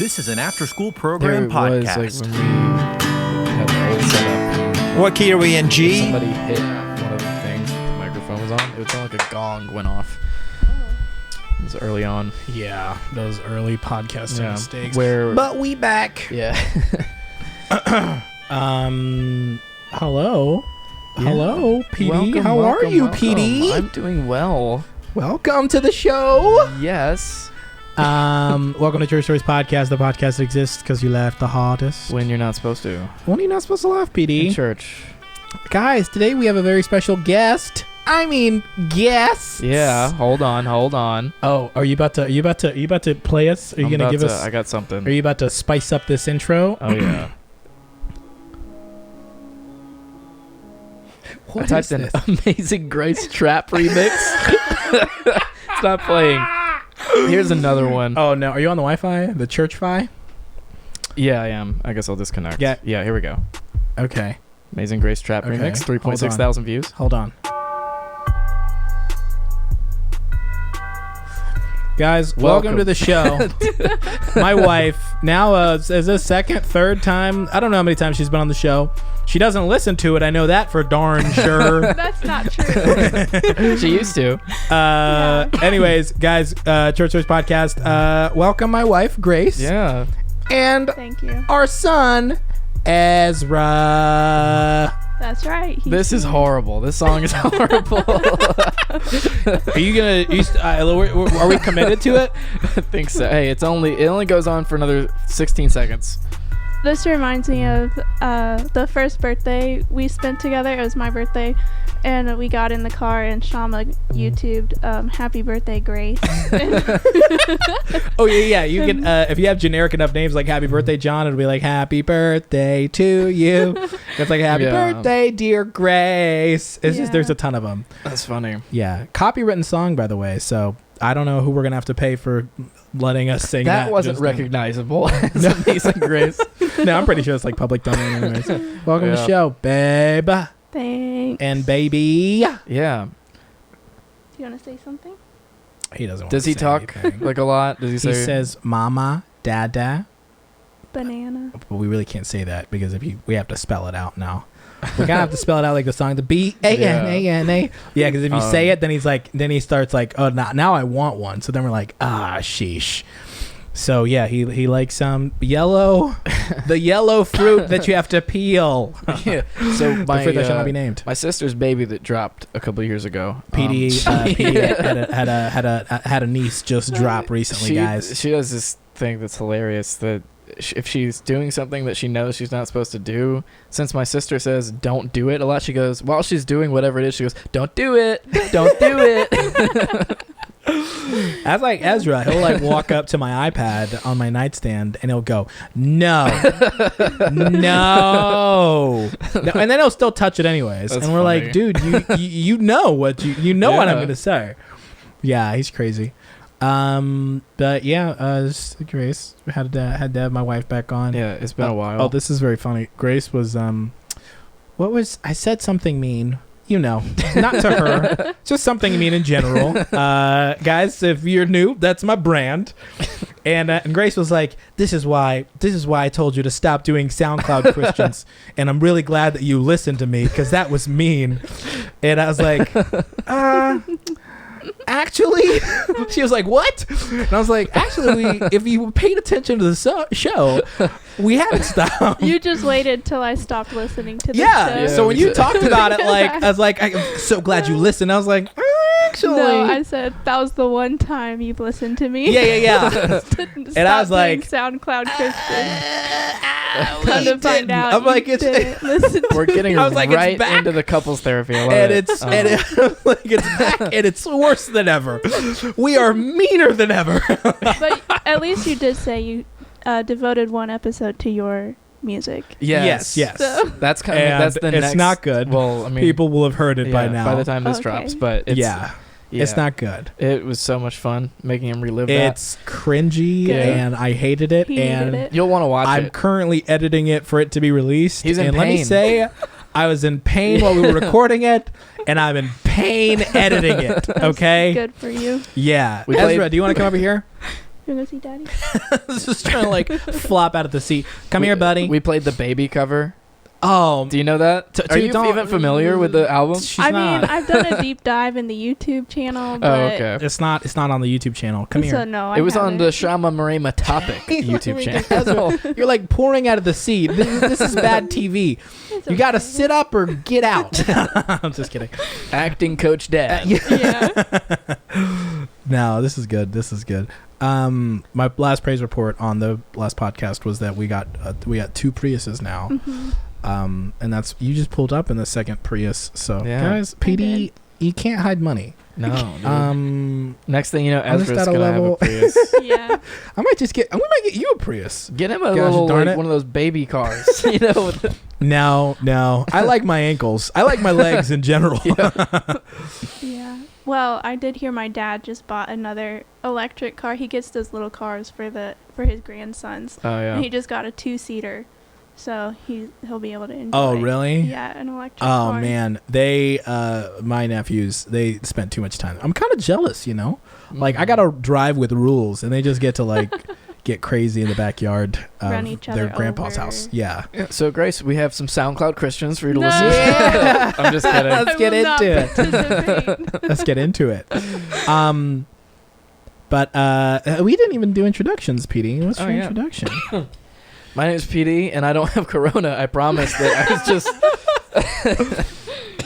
This is an after-school program There it was, podcast. like, when we had the old setup. What key are we in? If G? somebody hit one of the things the microphone was on, it would sound like a gong went off. It was early on. Yeah, those early podcasting mistakes. But we back. yeah. Hello. Yeah. Hello, PD. Welcome, How are welcome, you, welcome. PD? I'm doing well. Welcome to the show. Yes. Welcome to Church Stories Podcast. The podcast exists because you laugh the hardest. When you're not supposed to. When are you not supposed to laugh, PD? In church. Guys, today we have a very special guest. I mean, guests. Yeah. Hold on. Oh, are you about to play us? Are you gonna give us? I got something. Are you about to spice up this intro? Oh yeah. What I typed in Amazing Grace Trap Remix. It's not playing. Here's another one. Oh no, are you on the Wi-Fi? The church Fi? Yeah, I am. I guess I'll disconnect. Yeah. Yeah, here we go. Okay. Amazing Grace Trap Okay, Remix, hold 3.6 on. thousand views. Hold on. Guys, welcome to the show. My wife, now is the second, third time. I don't know how many times she's been on the show. She doesn't listen to it. I know that for darn sure. That's not true. She used to. Anyways, guys, Church Stories Podcast. Welcome my wife, Grace. Yeah. And Thank you. our son, Ezra. That's right. This is horrible. This song is horrible. Are you gonna? Are we committed to it? I think so. Hey, it only goes on for another 16 seconds. This reminds me of the first birthday we spent together. It was my birthday, and we got in the car, and Shama YouTubed "Happy Birthday, Grace." Oh yeah. You can if you have generic enough names like Happy Birthday John, it'll be like Happy Birthday to you. It's like Happy Birthday, dear Grace. It's just there's a ton of them. That's funny. Yeah, copywritten song by the way. So I don't know who we're gonna have to pay for letting us sing that. That wasn't just then. recognizable as Amazing Grace. No, I'm pretty sure it's like public domain anyways. Welcome to the show, babe. Thanks. And baby. Yeah. Do you want to say something? He doesn't want Does to he say talk anything. like a lot? Does he say? He says mama, dada. Banana. But we really can't say that because we have to spell it out now. We kind of have to spell it out like the song, the B-A-N-A-N-A. Yeah, because if you say it, then he starts like, oh, now I want one. So then we're like, sheesh. So yeah, he likes yellow, the yellow fruit that you have to peel. Yeah. So The fruit that shall not be named. My sister's baby that dropped a couple years ago. PD had a niece just drop recently, guys. She does this thing that's hilarious that if she's doing something that she knows she's not supposed to do, since my sister says don't do it a lot, she goes, while she's doing whatever it is, she goes, don't do it, don't do it. That's like Ezra. He'll like walk up to my iPad on my nightstand and he'll go, no, and then he'll still touch it anyways. That's and we're funny. like, dude, you know what what I'm gonna say. Yeah, he's crazy. But yeah, Grace had to have my wife back on. Yeah, it's been a while. Oh, this is very funny. Grace was I said something mean. Not to her, just something mean in general. Guys, if you're new, that's my brand. And Grace was like, this is why I told you to stop doing SoundCloud Christians, and I'm really glad that you listened to me because that was mean. And I was like, actually, she was like, what? And I was like, actually, if you paid attention to the show, we haven't stopped. You just waited till I stopped listening to the show. Yeah, So when you talked about it, like, I was like, I'm so glad you listened. I was like, actually. No, I said that was the one time you've listened to me. Yeah. And I was like, SoundCloud Christian. Come to find out, I'm like, We're getting I was like, right it's back. into the couples therapy. I love and it. it's like it's back, and it's worse than ever. We are meaner than ever. But at least you did say you devoted one episode to your music. Yes. So. That's kind of And that's the it's next. not good. Well, I mean, People will have heard it by now. by the time this Okay. drops. But it's, it's not good. It was so much fun making him relive that. It's cringy, Good. and I hated it. He and hated it. You'll want to watch I'm it. currently editing it for it to be released. He's in and let me pain. say, I was in pain while we were recording it, and I'm in pain editing it. Okay. Good for you. Yeah. We Ezra, played- do you want to come over here? You You wanna go see Daddy? Just trying to like flop out of the seat. Come here, buddy. We played the baby cover. Oh, Do you know that? Are you even familiar with the album? she's I not. mean, I've done a deep dive in the YouTube channel, but Oh, okay. It's not on the YouTube channel. Come so here. no, It was on the haven't. Shama Marema Topic YouTube channel. You're like pouring out of the seat. This is bad TV. It's You got to okay. sit up or get out. I'm just kidding. Acting coach dad. Yeah. No, this is good. This is good. My last praise report on the last podcast was that we got 2 Priuses now. Mhm. And that's, you just pulled up in the second Prius. So Yeah. guys, PD, you can't hide money. No. Dude. Next thing you know, I'm just Ezra's at a gonna have a level- Prius. Yeah. we might get you a Prius. Get him a Gosh little darn like, it. one of those baby cars. You know. With the, No. I like my ankles. I like my legs in general. Yeah. Well, I did hear my dad just bought another electric car. He gets those little cars for his grandsons. oh yeah. And he just got a 2-seater. So he'll be able to enjoy. Oh, really? Yeah, an electric Oh car. man, they my nephews, they spent too much time. I'm kind of jealous, you know. Like I gotta drive with rules, and they just get to like get crazy in the backyard Run of each their other grandpa's over. house. Yeah. Yeah, so Grace, we have some SoundCloud Christians for you to No. listen Yeah. to. I'm just kidding. Let's I get will not into it. participate. Let's get into it. But we didn't even do introductions, PD. What's Oh, your yeah. introduction? My name is PD, and I don't have corona. I promise that I was just.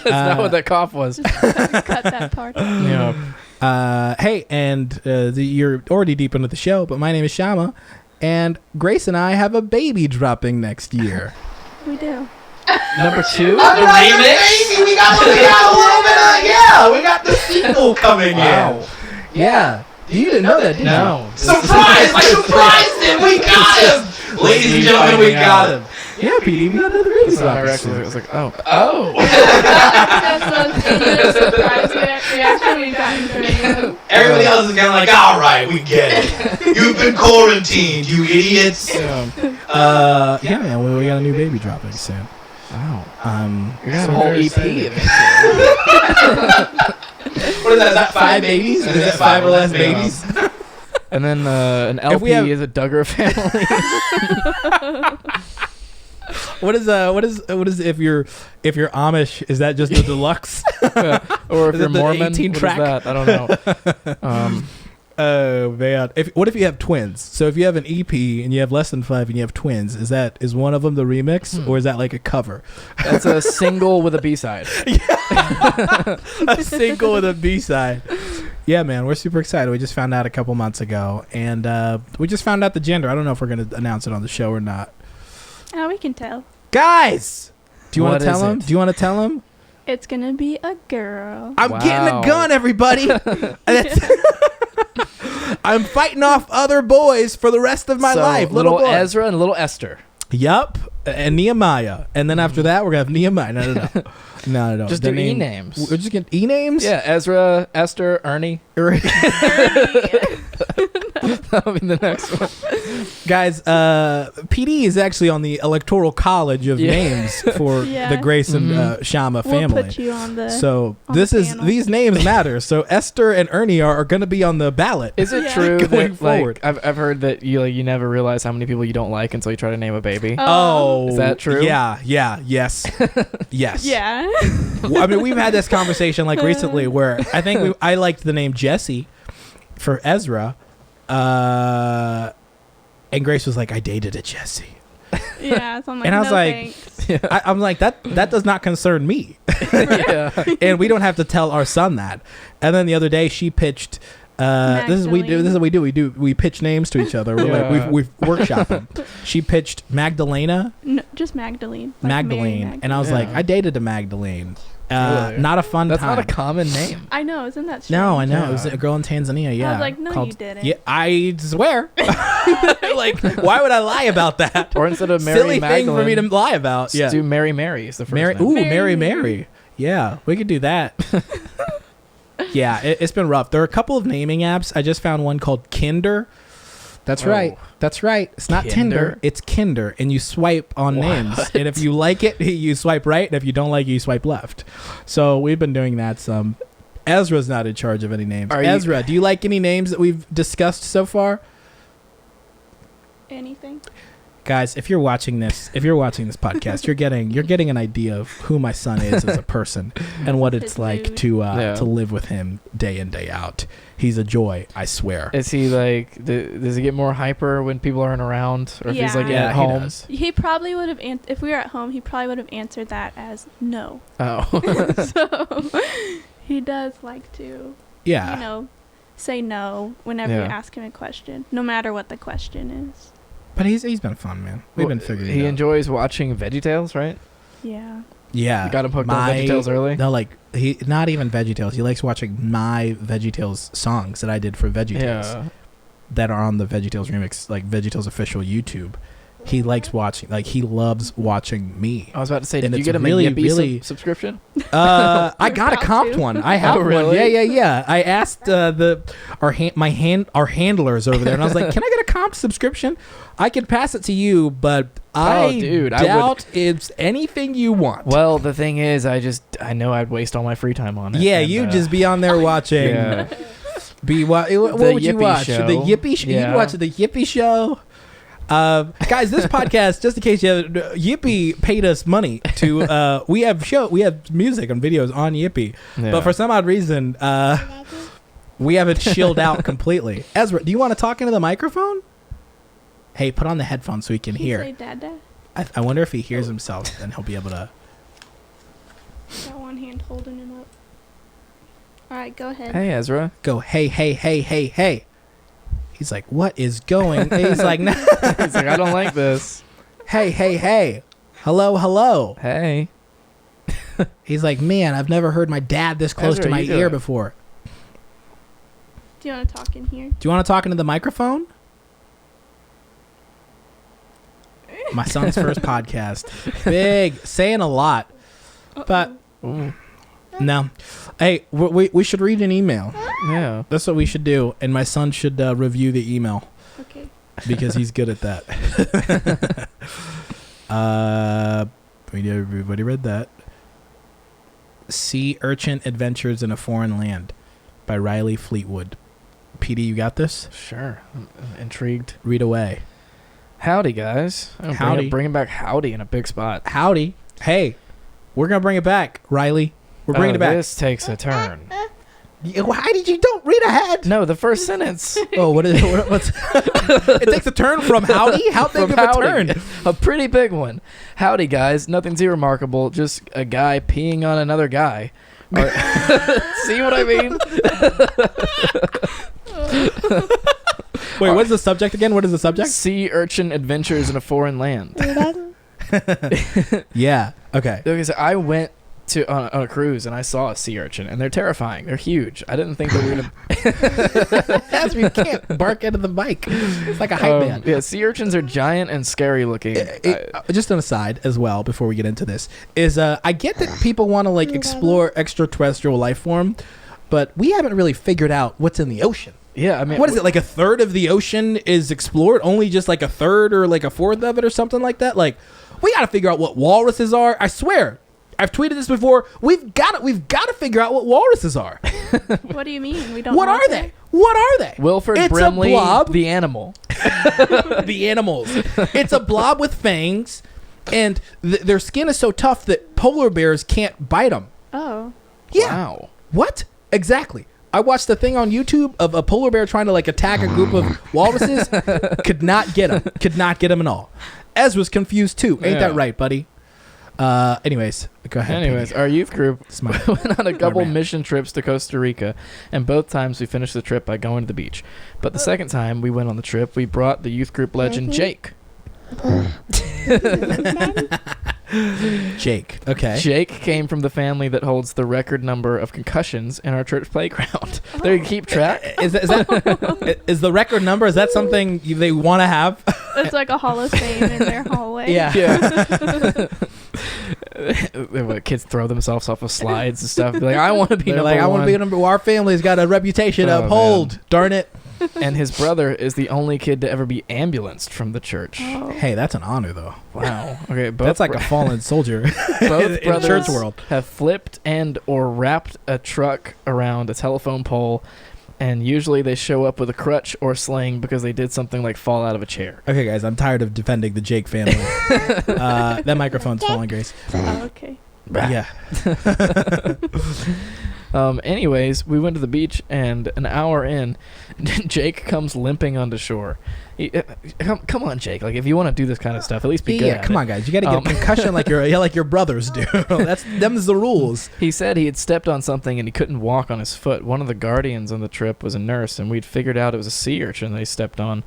That's not what that cough was. Just cut that part out. Yeah. Hey, and you're already deep into the show, but my name is Shama, and Grace and I have a baby dropping next year. We do. Number 2. That's right, baby. We got a little bit of, we got the sequel coming in. Yeah. You didn't know that, did you? No. Surprise! I surprised him. We got him. Ladies and gentlemen, we got him. Yeah, PD, we got another baby So my dropping reaction soon. was like, oh. That's a surprise reaction we've gotten from you. Everybody else is kind of like, all right, we get it. You've been quarantined, you idiots. Yeah, man, we got a new baby dropping soon. Wow. You're So gonna have a whole very EP. excited. What is that? Is that 5 babies? Is that 5 or less babies? And then an If we LP have- is a Duggar family. What is if you're Amish, is that just the deluxe? Or if Is you're it the Mormon, 18 what is track? that? I don't know. Oh man. What if you have twins? So if you have an EP and you have less than 5 and you have twins, is one of them the remix or is that like a cover? That's a single with a B-side. A single with a B-side. Yeah, man, we're super excited. We just found out a couple months ago, and we just found out the gender. I don't know if we're going to announce it on the show or not. Oh, we can tell. Guys, do you want What to tell is them? it? Do you want to tell them? It's gonna be a girl. I'm getting Wow. a gun, everybody. That's- I'm fighting off other boys for the rest of my So, life. little boy. Ezra and little Esther. Yup. And Nehemiah. And then after that, we're going to have Nehemiah. No. No. Just The do name- E-names. We're just going to E-names? Yeah, Ezra, Esther, Ernie. That'll be the next one. Guys, PD is actually on the Electoral College of Yeah. names for Yeah. the Grace and Mhm. Shama We'll family. put you on the. So on the panel. these names matter. So Esther and Ernie are going to be on the ballot. Is it Yeah. true Going that forward. like I've heard that you never realize how many people you don't like until you try to name a baby? Oh, Is that true? Yeah, yes, yes. Yeah. Well, I mean, we've had this conversation like recently where I think I liked the name Jesse for Ezra, and Grace was like, "I dated a Jesse," Yeah. So I'm like, And I was no, like- thanks. I'm like, that does not concern me, Yeah. and we don't have to tell our son that. And then the other day, she pitched. This is what we do. We pitch names to each other. We're Yeah. like we workshop them. She pitched Magdalena, No, just Magdalene. Like Magdalene, Mary and I was Yeah. like, I dated a Magdalene. Really? Not a fun That's time. not a common name. I know, isn't that strange? No, I know. Yeah. It was a girl in Tanzania. Yeah. I was like, no, you didn't. Yeah, I swear. Like, why would I lie about that? Or instead of Mary Silly Magdalene, thing for me to lie about. just Yeah. do Mary Mary is the first Mary. name. Ooh, Mary. Mary. Yeah, we could do that. Yeah, it's been rough. There are a couple of naming apps. I just found one called Kinder. That's Oh. right. That's right. It's not Tinder. Kinder? It's Kinder, and you swipe on What? names. And if you like it, you swipe right. And if you don't like it, you swipe left. So we've been doing that some. Ezra's not in charge of any names. Are you- Ezra, do you like any names that we've discussed so far? Anything. Guys, if you're watching this podcast, you're getting an idea of who my son is as a person and what it's His like mood. to live with him day in, day out. He's a joy, I swear. Is he like? Does he get more hyper when people aren't around, or if he's like Yeah. at he home? does. He probably would have, if we were at home, he probably would have answered that as no. Oh, So he does like to, Yeah. say no whenever you Yeah. ask him a question, no matter what the question is. But he's been fun, man. We've been figuring it out. He enjoys watching VeggieTales, right? Yeah. Yeah. You got him hooked on VeggieTales early. No, like he not even VeggieTales. He likes watching my VeggieTales songs that I did for VeggieTales that are on the VeggieTales remix, like VeggieTales official YouTube. He likes watching, like he loves watching me. I was about to say, And did you it's get him really, a Yippee really- subscription? I got a About comped to. one. I have Oh, really? one. Yeah. I asked our handlers over there, and I was like, "Can I get a comped subscription? I could pass it to you, but I dude, I would- doubt it's anything you want." Well, the thing is, I know I'd waste all my free time on it. Yeah, and, you'd just be on there watching. Yeah. What The would you Yippee watch? Show. The Yippee Show. Yeah. You'd watch the Yippee Show. Guys, this podcast, just in case you have, Yippee paid us money to. We have music and videos on Yippee, Yeah. but for some odd reason, we have it chilled out completely. Ezra, do you want to talk into the microphone? Hey, put on the headphones so he can He hear. say dada. I wonder if he hears himself, then he'll be able to. Got one hand holding him up. All right, go ahead. Hey, Ezra. Go, hey. He's like, what is going? He's like, nah. He's like, I don't like this. Hey. Hello. Hey. He's like, man, I've never heard my dad this close Ezra, to my you do ear it. before. Do you want to talk in here? Do you want to talk into the microphone? My son's first podcast. Big, saying a lot. But Ooh. no. Hey, we should read an email. Yeah. That's what we should do. And my son should review the email Okay. because he's good at that. We already read that. Sea Urchin Adventures in a Foreign Land by Riley Fleetwood. PD, you got this? Sure. I'm intrigued. Read away. Howdy, guys. Howdy. Bringing back Howdy in a big spot. Howdy. Hey, we're going to bring it back, Riley. We're bringing it back. This takes a turn. Why did you don't read ahead? No, the first sentence. Oh, what's it takes a turn from howdy? How big From of a Howdy. turn? A pretty big one. Howdy, guys. Nothing too remarkable. Just a guy peeing on another guy. Or- See what I mean? Wait, what's the subject again? What is the subject? Sea urchin adventures in a foreign land. Yeah. Okay. Because I went on a cruise and I saw a sea urchin and they're terrifying. They're huge. I didn't think that we were gonna. That's you can't bark into the mic. It's like a hype man. Yeah, sea urchins are giant and scary looking. Just an aside as well before we get into this is I get that people want to like explore extraterrestrial life form, but we haven't really figured out what's in the ocean. Yeah, I mean, What is it, like a third of the ocean is explored? Only just like a third or like a fourth of it or something like that? Like, we got to figure out what walruses are. I swear, I've tweeted this before. We've got to figure out what walruses are. What do you mean? We don't. What know are that? they? What are they? Wilford It's Brimley, a blob. the animal. The animals. It's a blob with fangs, and their skin is so tough that polar bears can't bite them. Oh. Yeah. Wow. What? Exactly. I watched a thing on YouTube of a polar bear trying to like attack a group of walruses. Could not get him. Could not get him at all. Ez was confused too. Ain't Yeah. that right, buddy? Anyways, go ahead. Anyways, our youth group Smart. went on a couple man. mission trips to Costa Rica, and both times we finished the trip by going to the beach. But the second time we went on the trip, we brought the youth group legend Jake. Jake. Okay. Jake came from the family that holds the record number of concussions in our church playground. There, you keep track. Is that is the record number? Is that something they want to have? It's like a Hall of Fame in their hallway. Yeah. What, kids throw themselves off of slides and stuff. Be like, I want to be They're number like, I one. want to be number. Our family's got a reputation to Oh, uphold. man. Darn it. And his brother is the only kid to ever be ambulanced from the church. Oh. Hey, that's an honor though. Wow. Okay, both That's like a fallen soldier both in brothers church world. have flipped and or wrapped a truck around a telephone pole And usually they show up with a crutch or sling because they did something like fall out of a chair. Okay, guys, I'm tired of defending the Jake family. That microphone's falling, Grace. Oh, okay. Yeah. Anyways, we went to the beach, and an hour in, Jake comes limping onto shore. Come on, Jake. Like, if you want to do this kind of stuff, at least be good at come it. on, guys. You got to get a concussion like your brothers do. Them's the rules. He said he had stepped on something and he couldn't walk on his foot. One of the guardians on the trip was a nurse, and we'd figured out it was a sea urchin they stepped on.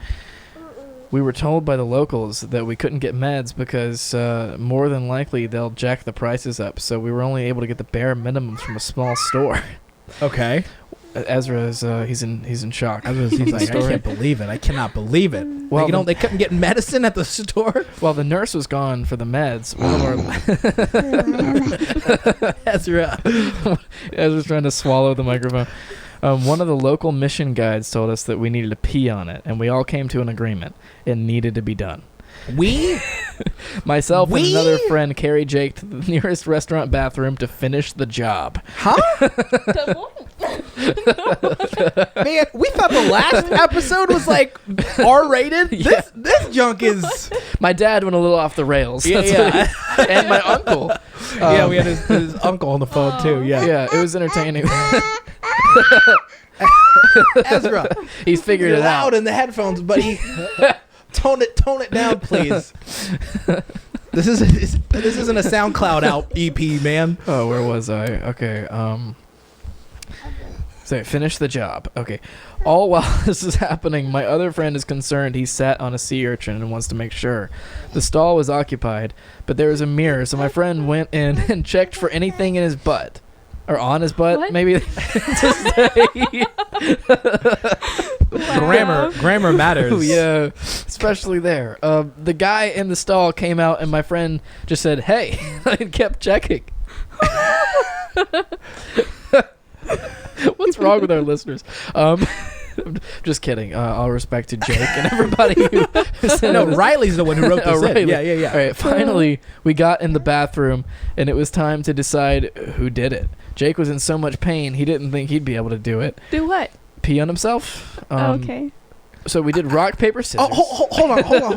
We were told by the locals that we couldn't get meds because more than likely they'll jack the prices up, so we were only able to get the bare minimums from a small store. Okay. Ezra is he's in shock. He's like, I can't believe it. I cannot believe it. Well, they couldn't get medicine at the store. While the nurse was gone for the meds, one of our Ezra's trying to swallow the microphone. One of the local mission guides told us that we needed to pee on it, and we all came to an agreement. It needed to be done. Myself and another friend carried Jake to the nearest restaurant bathroom to finish the job. Huh? Man, we thought the last episode was like R-rated. Yeah. This junk is. My dad went a little off the rails. Yeah. And my uncle. Yeah, we had his uncle on the phone too. Yeah. Yeah, it was entertaining. Ezra, He's figured you're it out. loud in the headphones, buddy. Tone it down, please. This isn't a SoundCloud out EP, man. Oh, where was I? Okay. So finish the job. Okay. All while this is happening, my other friend is concerned he sat on a sea urchin and wants to make sure. The stall was occupied, but there was a mirror, so my friend went in and checked for anything in his butt. Or on his butt, What? maybe. Grammar matters. Oh, yeah, especially there. The guy in the stall came out, and my friend just said, "Hey," and kept checking. What's wrong with our listeners? Just kidding. All respect to Jake and everybody who sent No, this. Riley's the one who wrote this in. Riley. Yeah. All right, finally, we got in the bathroom, and it was time to decide who did it. Jake was in so much pain, he didn't think he'd be able to do it. Do what? Pee on himself. Okay. So we did rock, paper, scissors. Oh, hold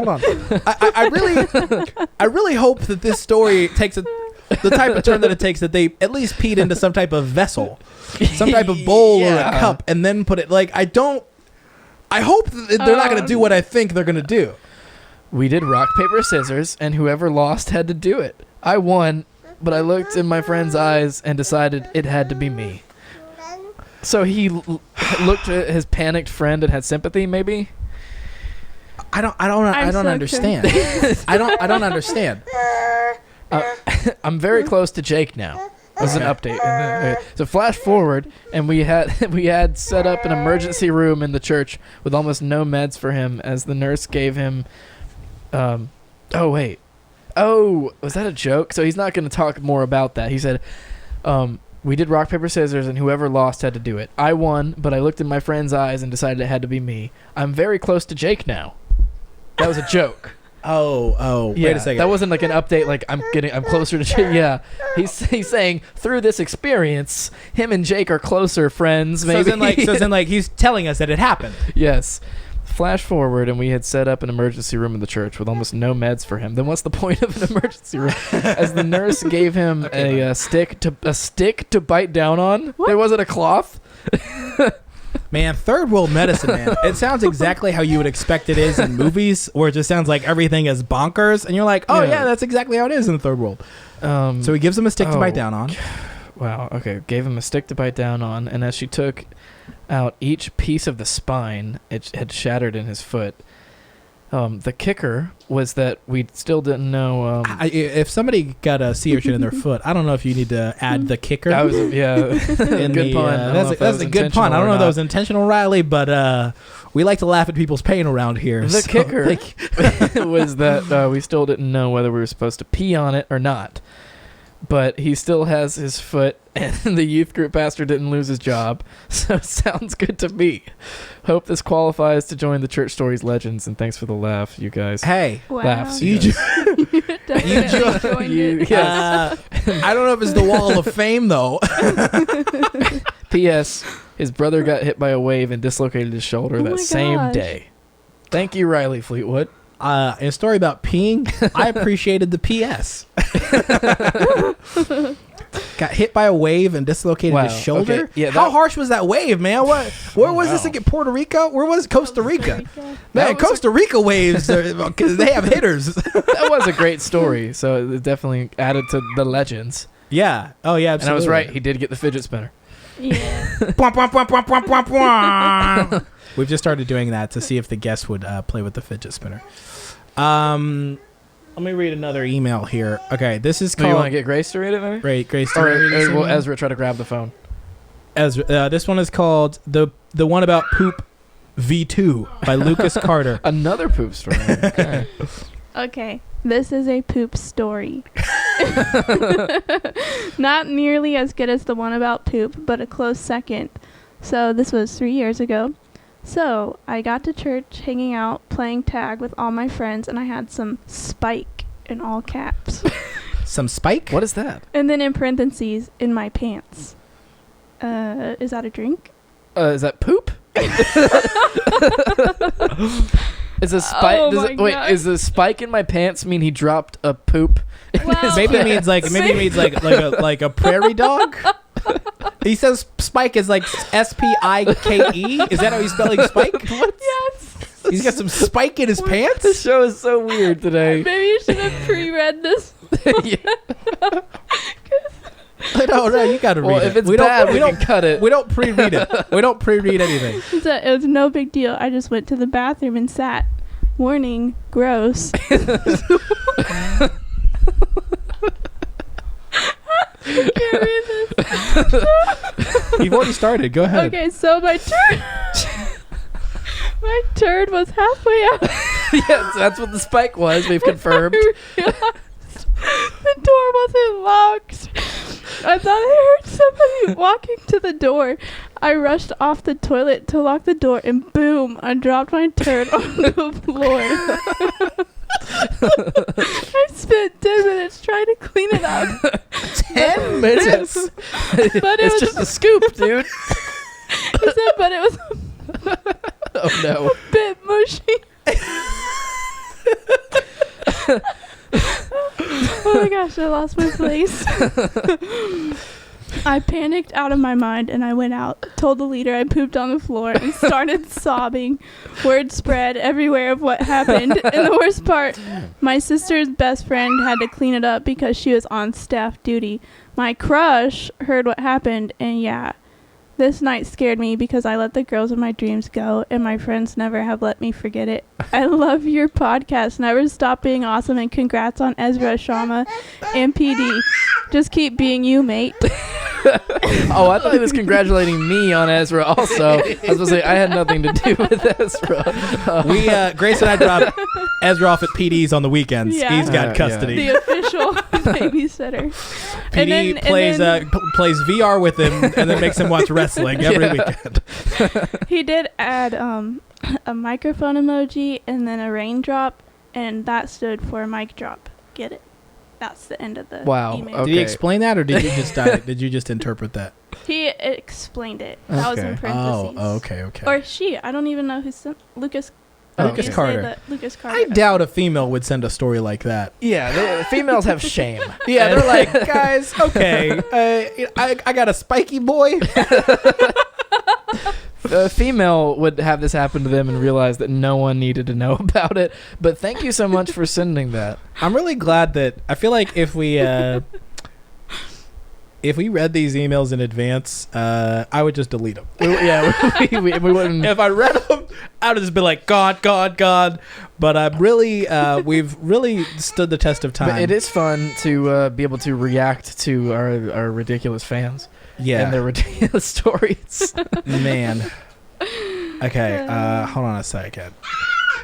on. I really hope that this story takes the type of turn that it takes, that they at least peed into some type of vessel, some type of bowl or a cup, and then put it. Like, I hope that they're not going to do what I think they're going to do. We did rock, paper, scissors, and whoever lost had to do it. I won, but I looked in my friend's eyes and decided it had to be me. So he looked at his panicked friend and had sympathy, maybe? I don't so understand. I don't understand. I'm very close to Jake now. As an update. So flash forward, and we had set up an emergency room in the church with almost no meds for him, as the nurse gave him. Oh wait. Oh, was that a joke? So he's not going to talk more about that. He said, we did rock, paper, scissors, and whoever lost had to do it. I won, but I looked in my friend's eyes and decided it had to be me. I'm very close to Jake now. That was a joke. Oh, Yeah, wait a second. that wasn't like an update. Like I'm closer to Jake. Yeah, he's saying through this experience, him and Jake are closer friends. Maybe. So then he's telling us that it happened. Yes. Flash forward, and we had set up an emergency room in the church with almost no meds for him. Then what's the point of an emergency room? As the nurse gave him a stick to bite down on. What? There wasn't a cloth. Man, third world medicine, man. It sounds exactly how you would expect it is in movies, where it just sounds like everything is bonkers, and you're like, oh yeah, that's exactly how it is in the third world. So he gives him a stick to bite down on. Wow. Okay. Gave him a stick to bite down on, and as she took out each piece of the spine, it had shattered in his foot. The kicker was that we still didn't know. If somebody got a sea urchin in their foot, I don't know if you need to add the kicker. That was good pun. That's a good pun. I don't know if that was intentional, Riley, but we like to laugh at people's pain around here. The kicker was that we still didn't know whether we were supposed to pee on it or not. But he still has his foot, and the youth group pastor didn't lose his job. So sounds good to me. Hope this qualifies to join the Church Stories Legends, and thanks for the laugh, you guys. Hey, Wow. Laughs. you guys. Yes. I don't know if it's the Wall of Fame though. P.S. His brother got hit by a wave and dislocated his shoulder Oh that my same gosh. day. Thank you, Riley Fleetwood. In a story about peeing, I appreciated the PS. Got hit by a wave and dislocated his Wow, shoulder. okay, yeah, How that- harsh was that wave, man? Where was this wow. again? Puerto Rico? Where was Costa Rica? That Man, was Costa Rica waves, they have hitters. That was a great story, so it definitely added to the legends. Yeah. Oh, yeah, And I absolutely. was right. He did get the fidget spinner. Yeah. Bwomp, bwomp, bwomp, bwomp, bwomp, bwomp, bwomp. We've just started doing that to see if the guests would play with the fidget spinner. Let me read another email here. Okay, this is Do you called... want to get Grace to read it, maybe? Great, Grace. Or Or will Ezra try to grab the phone? Ezra, this one is called the one about poop V2 by Lucas Carter. Another poop story. Okay. Okay, this is a poop story. Not nearly as good as the one about poop, but a close second. So this was 3 years ago. So I got to church hanging out, playing tag with all my friends, and I had some spike in all caps. Some spike? What is that? And then in parentheses, in my pants. Is that a drink? Is that poop? Is a spike? Oh my Wait, God. is the spike in my pants mean he dropped a poop? Well, Maybe it means like a prairie dog. He says spike is like S-P-I-K-E. Is that how he's spelling spike? Yes. He's got some spike in his The pants. show is so weird today. Maybe you should have pre-read this. Yeah. No, you got to read Well, it. if it's we bad, don't, we can cut it. we don't pre-read it. We don't pre-read anything. So it was no big deal. I just went to the bathroom and sat. Warning, gross. I can't read this. You've already started. Go ahead. Okay, so my turd was halfway out. Yes, that's what the spike was. We've confirmed. I realized the door wasn't locked. I thought I heard somebody walking to the door. I rushed off the toilet to lock the door, and boom, I dropped my turd on the floor. I spent 10 minutes trying to clean it up. 10 minutes? But it It's was just a scoop, dude. he said, but it was Oh no. a bit mushy. Oh my gosh, I lost my place. I panicked out of my mind and I went out, told the leader I pooped on the floor, and started sobbing. Word spread everywhere of what happened. And the worst part, my sister's best friend had to clean it up because she was on staff duty. My crush heard what happened, and yeah, this night scared me because I let the girls of my dreams go, and my friends never have let me forget it. I love your podcast. Never stop being awesome, and congrats on Ezra, Shama, and PD. Just keep being you, mate. Oh, I thought he was congratulating me on Ezra also. I was going to say, I had nothing to do with Ezra. We Grace and I drop Ezra off at PD's on the weekends. Yeah. He's got Yeah. custody. The official babysitter. PD plays plays VR with him and then makes him watch wrestling every weekend. He did add a microphone emoji and then a raindrop, and that stood for mic drop. Get it? That's the end of the Wow. email. Okay. Did he explain that, or did you just did you just interpret that? He explained it. That was in Okay. parentheses. Oh, okay. Or she. I don't even know who sent Lucas. Oh, Lucas okay. Carter. Lucas Carter. I doubt a female would send a story like that. Yeah, the females have shame. Yeah, they're like, guys, okay, I got a spiky boy. A female would have this happen to them and realize that no one needed to know about it. But thank you so much for sending that. I'm really glad that I feel like if we read these emails in advance, I would just delete them. We wouldn't. If I read them, I would have just been like, God. But I'm really, we've really stood the test of time. But it is fun to be able to react to our ridiculous fans and their ridiculous stories. Man. Okay, hold on a second.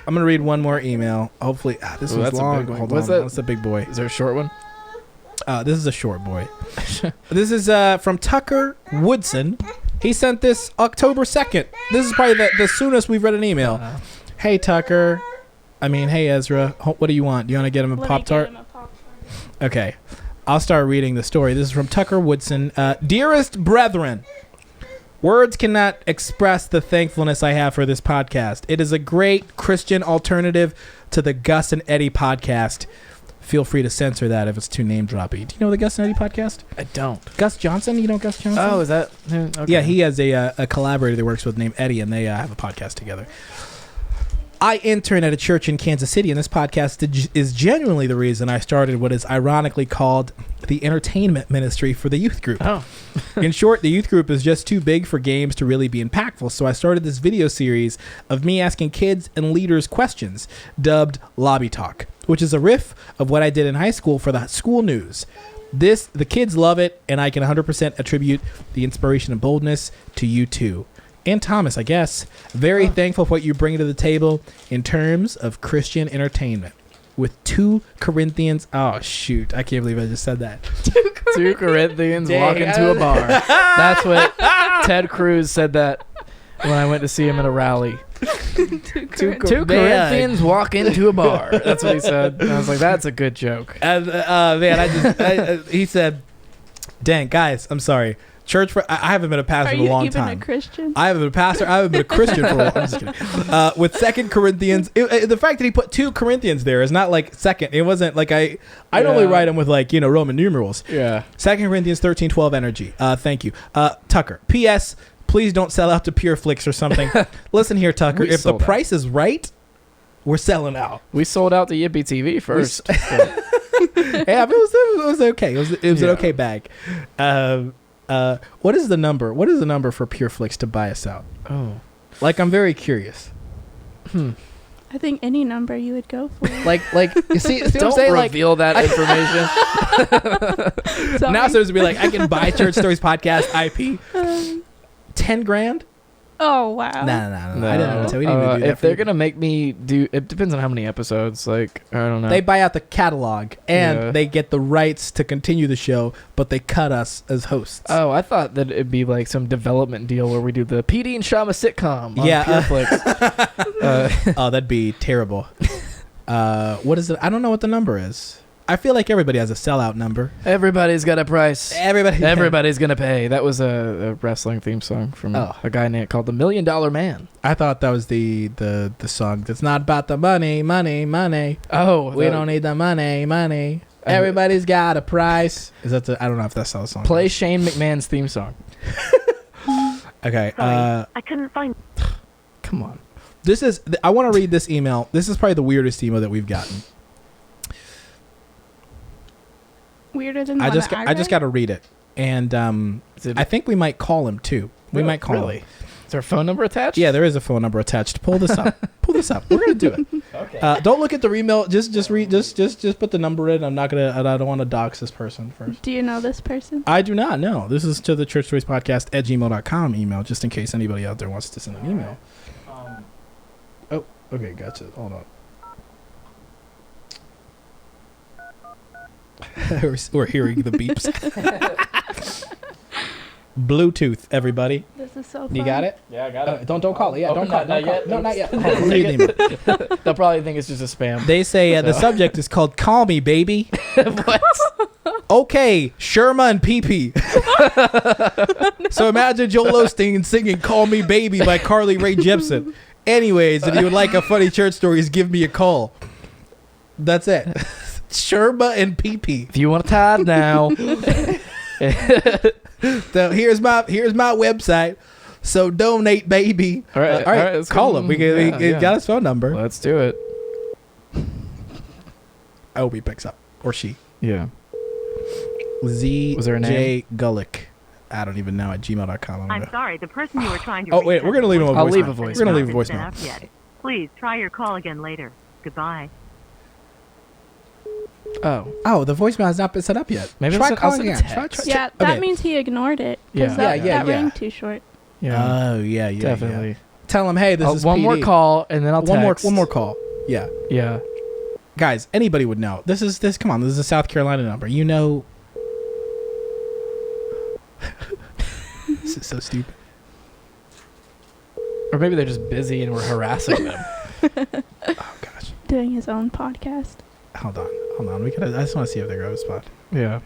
I'm going to read one more email. Hopefully, this Ooh, was that's a long. big one. Hold What's on, that? that's a big boy. Is there a short one? This is a short boy. This is from Tucker Woodson. He sent this October 2nd. This is probably the soonest we've read an email. Hey, Tucker. Hey, Ezra. What do you want? Do you want to get him a Let me Pop-Tart? get him a Pop-Tart. Okay. I'll start reading the story. This is from Tucker Woodson. Dearest brethren, Words cannot express the thankfulness I have for this podcast. It is a great Christian alternative to the Gus and Eddie podcast. Feel free to censor that if it's too name droppy. Do you know the Gus and Eddie podcast? I don't. Gus Johnson? You know Gus Johnson? Oh, is that? Okay. Yeah, he has a collaborator that works with named Eddie, and they have a podcast together. I intern at a church in Kansas City, and this podcast is genuinely the reason I started what is ironically called the entertainment ministry for the youth group. Oh. In short, the youth group is just too big for games to really be impactful, so I started this video series of me asking kids and leaders questions, dubbed Lobby Talk, which is a riff of what I did in high school for the school news. The kids love it, and I can 100% attribute the inspiration and boldness to you too. And Thomas, I guess. Very thankful for what you bring to the table in terms of Christian entertainment. With 2 Corinthians. Oh, shoot. I can't believe I just said that. 2 Corinthians Dang. walk into a bar. That's what Ted Cruz said that when I went to see him at a rally. 2 Corinthians walk into a bar. That's what he said. And I was like, that's a good joke. And, man, he said, dang, guys, I'm sorry. Church for I haven't been a pastor in a long time. Are you even a Christian? I haven't been a pastor. I haven't been a Christian for a while. I'm just kidding. With 2 Corinthians, the fact that he put 2 Corinthians there is not like second. It wasn't like I normally write them with like Roman numerals. Yeah. 2 Corinthians 13:12 energy. Thank you, Tucker. P.S. Please don't sell out to Pureflix or something. Listen here, Tucker. If the price is right, we're selling out. We sold out to Yippee TV first. Yeah, but it was okay. It was an okay bag. What is the number? What is the number for Pureflix to buy us out? Oh, Like, I'm very curious. I think any number you would go for. Like you see what I'm don't saying? reveal that information. Sorry. Now, so it's be like, I can buy Church Stories podcast IP, $10,000. Oh, wow. No. I didn't tell you. We didn't even do that if they're gonna make me do, it depends on how many episodes. Like, I don't know. They buy out the catalog and Yeah. they get the rights to continue the show, but they cut us as hosts. Oh, I thought that it'd be like some development deal where we do the PD and Shama sitcom on Yeah, Pureflix. Oh, that'd be terrible. What is it? I don't know what the number is. I feel like everybody has a sellout number. Everybody's got a price. Everybody's gonna pay. That was a wrestling theme song from a guy called the $1 Million Man. I thought that was the song that's not about the money. Oh, We don't need the money. Everybody's got a price. Is that I don't know if that's how the song play goes. Shane McMahon's theme song. Okay. Sorry, I couldn't find. Come on. This is. I want to read this email. This is probably the weirdest email that we've gotten. Weirder than the I one just that I just got to read it, and I think we might call him too. We might call really? him. Is there a phone number attached? Yeah, there is a phone number attached. Pull this up. We're gonna do it. Okay. Don't look at the email. Just read. Just put the number in. I don't want to dox this person first. Do you know this person? I do not know. This is to the Church Stories Podcast at gmail.com email, just in case anybody out there wants to send an email. Oh, okay, gotcha. Hold on. We're hearing the beeps. Bluetooth, everybody. This is so fun. You got it? Yeah, I got it. Don't call it. Yeah, don't call. not yet. No, not yet. Oops. Hold on, read the email. They'll probably think it's just a spam. They say the subject is called "Call Me, Baby." What? Okay, Sherma and Pee. So imagine Joel Osteen singing "Call Me, Baby" by Carly Rae Jepsen. Anyways, if you would like a funny church stories, give me a call. That's it. Sherma and Pee. If you want to tithe now. So here's my website. So donate, baby. All right, Let's call him. We got his phone number. Let's do it. I hope he picks up, or she. Yeah. Z. Was there a name? J Gullick. I don't even know at gmail.com. I'm sorry, the person you were trying to Oh reach wait, we're gonna leave him a voicemail. I'll leave a voicemail. We're gonna leave a Not set voicemail. up yet. Please try your call again later. Goodbye. Oh, The voicemail has not been set up yet. Maybe try I'll calling send a again. text. Yeah, that means he ignored it. 'Cause Yeah. that rang too short. yeah. Oh yeah, Definitely. Yeah. Tell him, hey, this is one PD. more call and then I'll text. One more call. Yeah, Yeah. guys, anybody would know. This is. Come on, this is a South Carolina number. You know. This is so stupid. Or maybe they're just busy and we're harassing them. Oh gosh. Doing his own podcast. Hold on. I just want to see if they're going to respond. Yeah.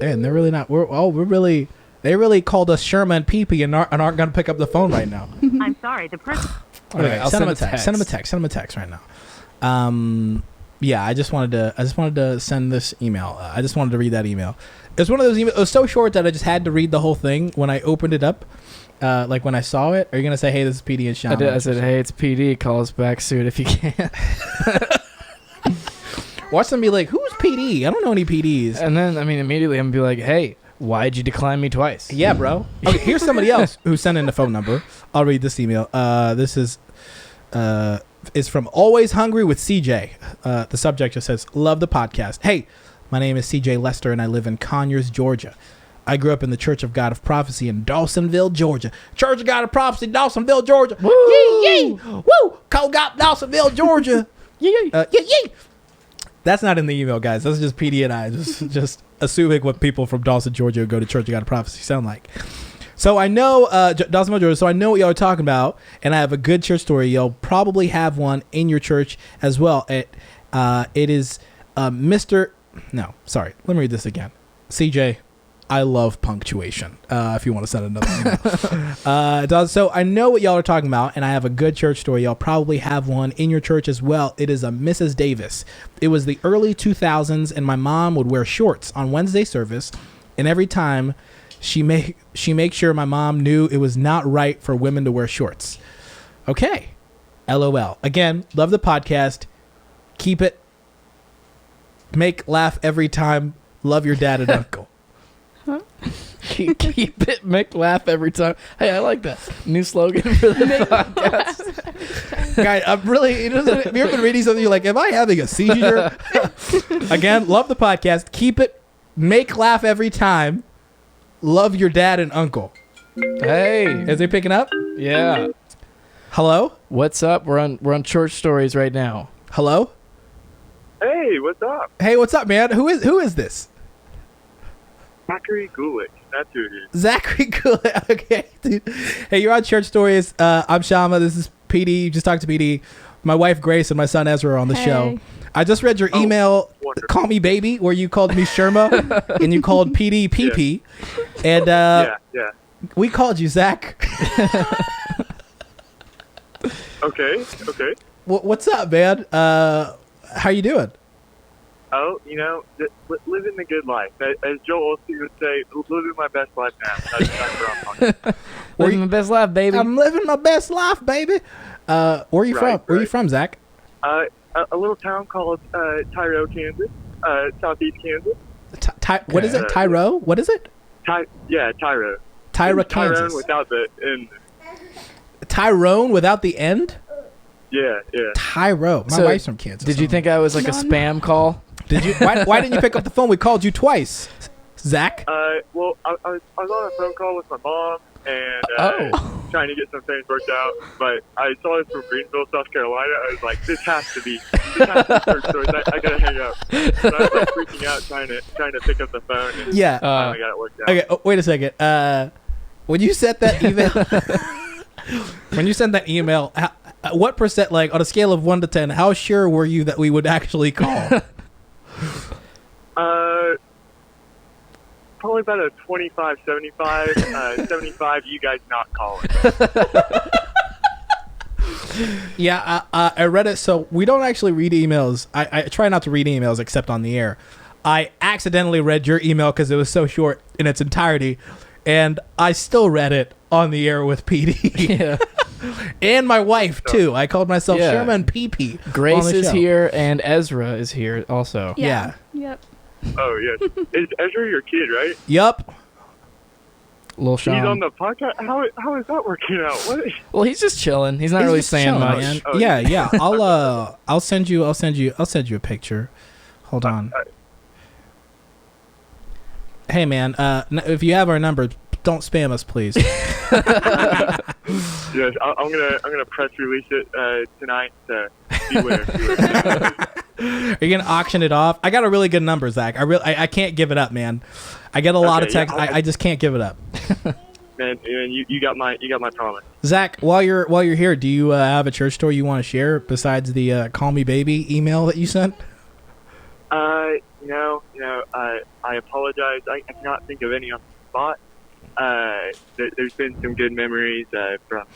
And they're really not. They really called us Sherma and Pee-Pee and aren't going to pick up the phone right now. I'm sorry, the person. All right, I'll send them a text. text. Send them a text. Send them a text right now. Yeah, I just wanted to send this email. I just wanted to read that email. It's one of those emails. It was so short that I just had to read the whole thing when I opened it up. Like when I saw it. Are you gonna say, "Hey, this is PD and Sean"? I did. I said, "Hey, it's PD. Call us back soon if you can." Watch them be like, "Who's PD? I don't know any PDs." And then, I mean, immediately I'm gonna be like, "Hey, why'd you decline me twice?" Yeah, bro. Okay, here's somebody else who sent in the phone number. I'll read this email. This is from Always Hungry with CJ. The subject just says, "Love the podcast. Hey, my name is CJ Lester and I live in Conyers, Georgia. I grew up in the Church of God of Prophecy in Dawsonville, Georgia. Church of God of Prophecy, Dawsonville, Georgia. Woo! Yee, yee! Woo! Colgate, Dawsonville, Georgia. Yee, yee! Yee! That's not in the email, guys. That's just PD and I just assuming what people from Dawson, Georgia who go to Church of God of Prophecy sound like. So I know Dawsonville, Georgia. So I know what y'all are talking about, and I have a good church story. Y'all probably have one in your church as well. It is Mr. No, sorry. Let me read this again. CJ, I love punctuation. If you want to send another email. So I know what y'all are talking about, and I have a good church story. Y'all probably have one in your church as well. It is a Mrs. Davis. It was the early 2000s, and my mom would wear shorts on Wednesday service, and every time she make sure my mom knew it was not right for women to wear shorts. Okay. LOL. Again, love the podcast. Keep it. Make laugh every time. Love your dad and uncle. Keep it, make laugh every time. Hey, I like that new slogan for the podcast. Guy, I'm really. Have you ever been reading something? You're like, am I having a seizure? Again, love the podcast. Keep it. Make laugh every time. Love your dad and uncle. Hey, Is they picking up? yeah. Hello? What's up? We're on church stories right now. Hello? Hey, what's up? Hey, what's up, man? Who is this? Zachary Gulick. That's who it is. Zachary Goulet. Okay, dude. Hey, you're on Church Stories. I'm Shama. This is PD. You just talked to PD. My wife Grace and my son Ezra are on the show. I just read your email, wonderful. Call Me Baby, where you called me Sherma and you called PD PP. And Yeah. we called you Zach. Okay. What's up, man? How you doing? Oh, living the good life. As Joel Osteen would say, living my best life now. That's what I'm talking about. Living my best life, baby. I'm living my best life, baby. Where are you from? Where are you Right. from, Zach? A little town called Tyro, Kansas. Southeast Kansas. What is it? Tyro? What is it? Tyro. Tyra, Tyrone Kansas. without the end. Tyrone without the end? Yeah. Tyro. My So, wife's from Kansas. Did you think I was like a spam call? Did you? Why didn't you pick up the phone? We called you twice, Zach. Well, I was on a phone call with my mom and trying to get some things worked out. But I saw it from Greenville, South Carolina. I was like, this has to be Church Stories. I gotta hang up. And I was like freaking out trying to pick up the phone. And Yeah. finally got it worked out. Okay. Wait a second. When you sent that email, what percent, like on a scale of 1 to 10, how sure were you that we would actually call? Probably about a 25, 75. 75, you guys not calling. Yeah, I read it. So we don't actually read emails. I try not to read emails except on the air. I accidentally read your email because it was so short in its entirety, and I still read it on the air with PD. Yeah. And my wife too. I called myself Yeah. Sherman PP. Grace on the is show. here and Ezra is here also. Yeah. Yep. Oh, yes. Is Ezra your kid, right? Yup. Lil He's on Sean. the podcast? How is that working out? What? Well, he's just chilling. He's not He's really just saying chilling, much. man. Oh, Yeah. I'll send you a picture. Hold on. Hey man, if you have our number, don't spam us, please. Yes, I'm gonna press release it tonight to beware. Are you gonna auction it off? I got a really good number, Zach. I can't give it up, man. I get a lot of Okay, yeah, texts. I just can't give it up. Man, you got my promise. Zach, while you're here, do you have a church story you want to share besides the "Call Me Baby" email that you sent? now. I apologize. I cannot think of any on the spot. There's been some good memories from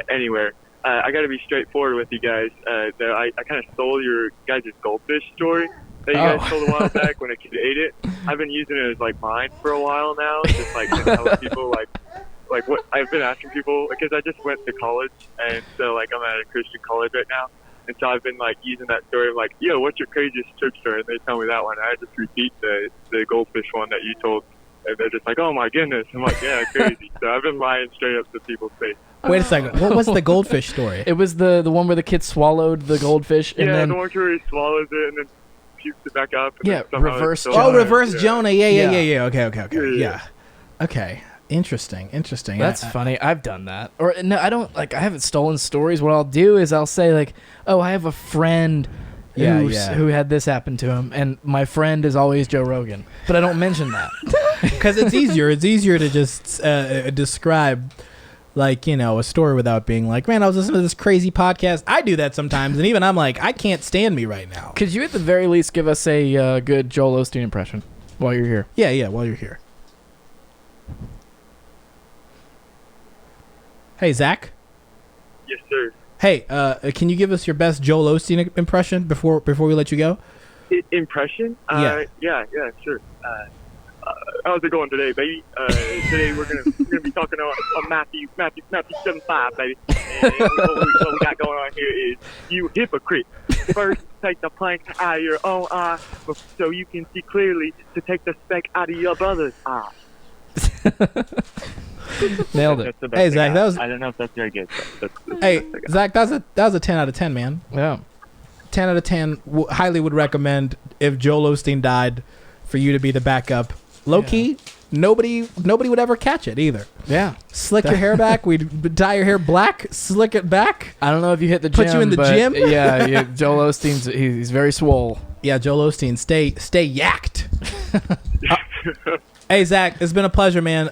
anywhere. I got to be straightforward with you guys. Though I kind of stole your guys' goldfish story that you guys told a while back when a kid ate it. I've been using it as like mine for a while now. Just like to tell people like what I've been asking people, because I just went to college, and so like I'm at a Christian college right now, and so I've been like using that story of like, yo, what's your craziest church story? And they tell me that one. I just repeat the goldfish one that you told, and they're just like, oh my goodness. I'm like, yeah, crazy. So I've been lying straight up to people's face. Wait a second. What was the goldfish story? It was the one where the kid swallowed the goldfish and then the one where he swallows it and then pukes it back up. And Yeah, then somehow reverse it's Jonah. still Reverse alive. Jonah. Yeah. Yeah. Okay. Yeah. Okay. Interesting. That's funny. I've done that. Or no, I don't like. I haven't stolen stories. What I'll do is I'll say like, "Oh, I have a friend who had this happen to him, and my friend is always Joe Rogan." But I don't mention that because it's easier. It's easier to just describe, like, you know, a story without being like, "Man, I was listening to this crazy podcast." I do that sometimes, and even I'm like, I can't stand me right now. Could you at the very least give us a good Joel Osteen impression while you're here? Yeah. While you're here. Hey, Zach. Yes, sir. Hey, can you give us your best Joel Osteen impression before we let you go? Impression? Yeah. Yeah, sure. How's it going today, baby? Today we're gonna be talking on Matthew 7:5, baby. And what we got going on here is, you hypocrite. First, take the plank out of your own eye, so you can see clearly to take the speck out of your brother's eye. Nailed it. That's the best Hey, thing Zach, that was. I don't know if that's very good. But that's Hey, the best I got. Zach, that was a 10 out of 10, man. Yeah. 10 out of 10. Highly would recommend if Joel Osteen died for you to be the backup. Low key, nobody would ever catch it either. Yeah. Slick your hair back. We'd dye your hair black, slick it back. I don't know if you hit the gym. Put you in the but gym? Yeah. Joel Osteen's he's very swole. Yeah, Joel Osteen, stay yacked. Hey, Zach, it's been a pleasure, man.